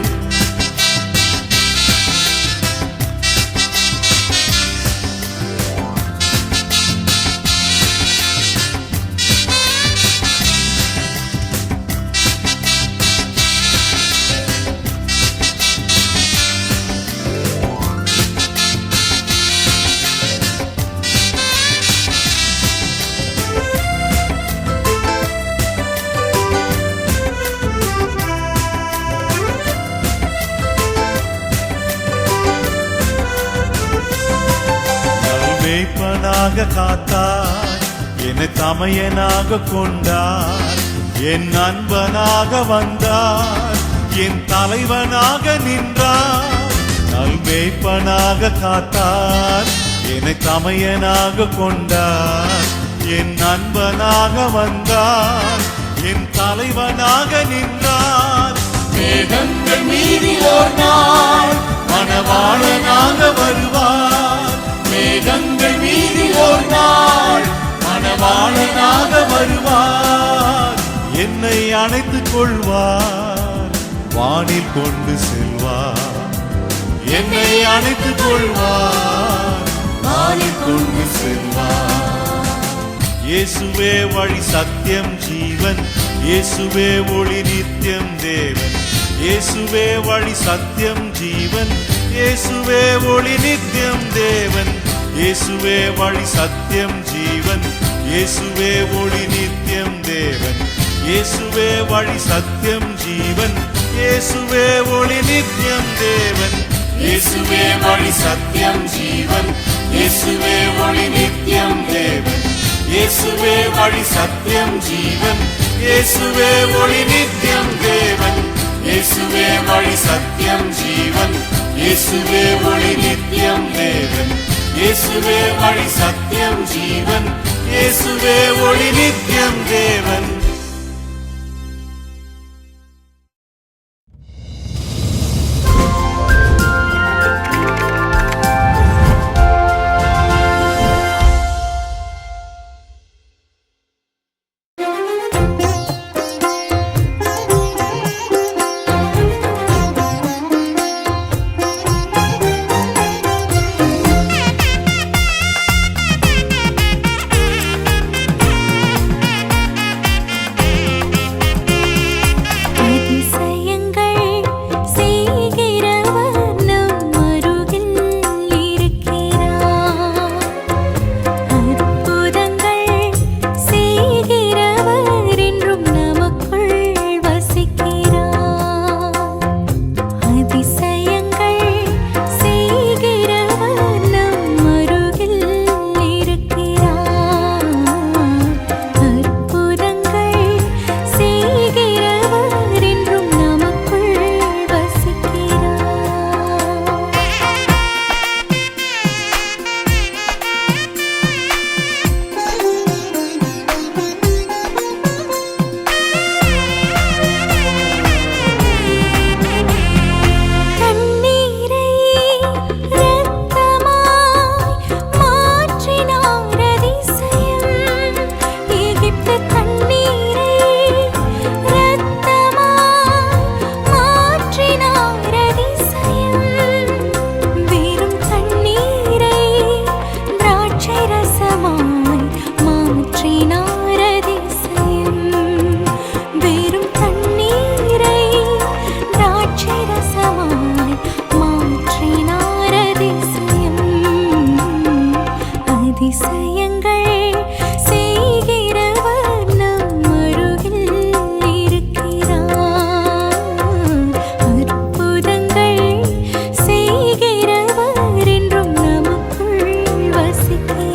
மேய்ப்பனாக காத்தார், என்னை தமையனாக கொண்டார். என் அன்பனாக வந்தார், என் தலைவனாக நின்றார். நல்மேய்ப்பனாக காத்தார், என்னை தமையனாக கொண்டார். என் அன்பனாக வந்தார், என் தலைவனாக நின்றார். மேகங்கள் மீறி ஓர் நாள் மணவாளனாக வருவார். மேகங்கள் மீறி ஓர் நாள் மணவாளனாக வருவார். என்னை அணைத்துக் கொள்வார், வானில் கொண்டு செல்வார். என்னை அணைத்துக் கொள்வார், வானில் கொண்டு செல்வார். இயேசுவே வழி சத்தியம் ஜீவன், இயேசுவே ஒளி நித்தியம் தேவன். இயேசுவே வழி சத்தியம் ஜீவன், இயேசுவே ஒளி நித்தியம் தேவன். இயேசுவே வழி சத்தியம் ஜீவன், இயேசுவே ஒளி நித்தியம் தேவன். இயேசுவே வழி சத்தியம் ஜீவன், இயேசுவே ஒளி நித்தியம் தேவன். இயேசுவே வழி சத்தியம் ஜீவன், இயேசுவே ஒளி நித்தியம் தேவன். இயேசுவே வழி சத்தியம் ஜீவன், இயேசுவே ஒளி நித்தியம் தேவன். இயேசுவே வழி சத்தியம் ஜீவன், இயேசுவே ஒளி நித்தியம் தேவன். இயேசுவே வழி சத்தியம் ஜீவன், இயேசுவே ஒளி நித்தியம் தேவன். அதிசயங்கள் செய்கிறவர் நம் அருகில் இருக்கிறார். அற்புதங்கள் செய்கிறவர் என்றும் நமக்குள் வசிக்கிறார்.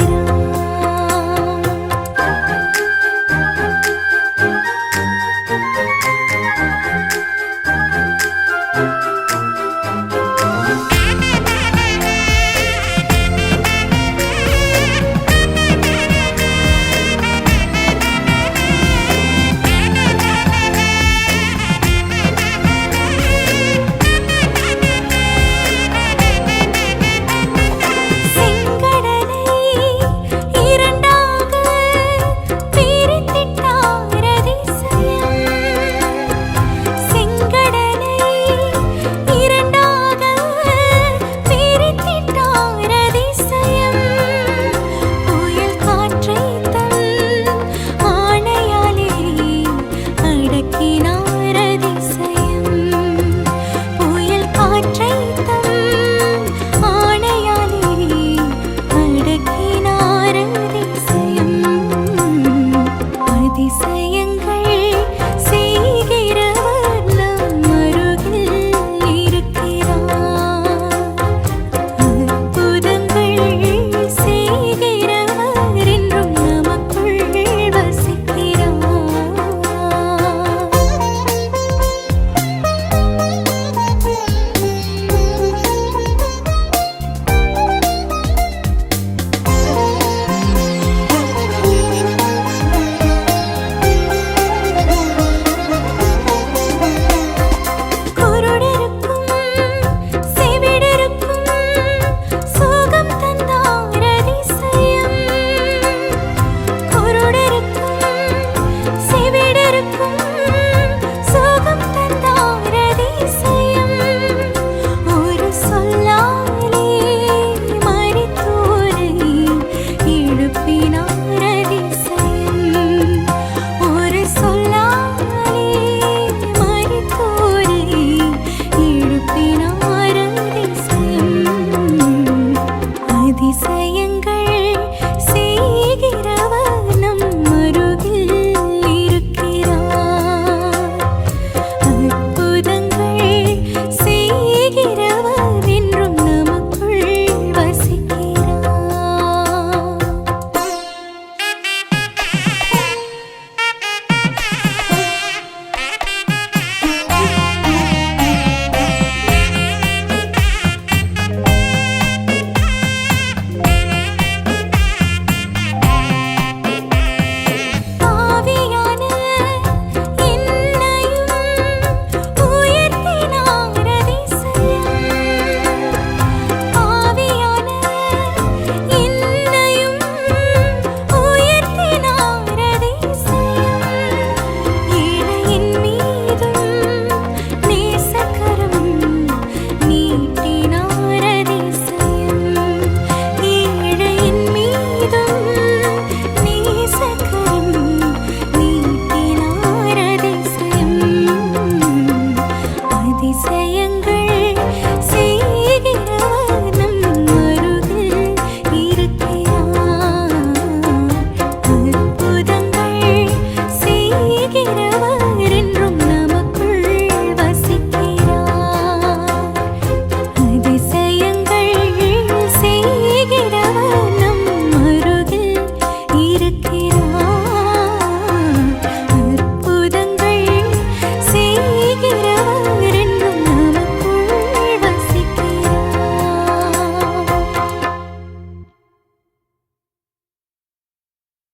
அதிசய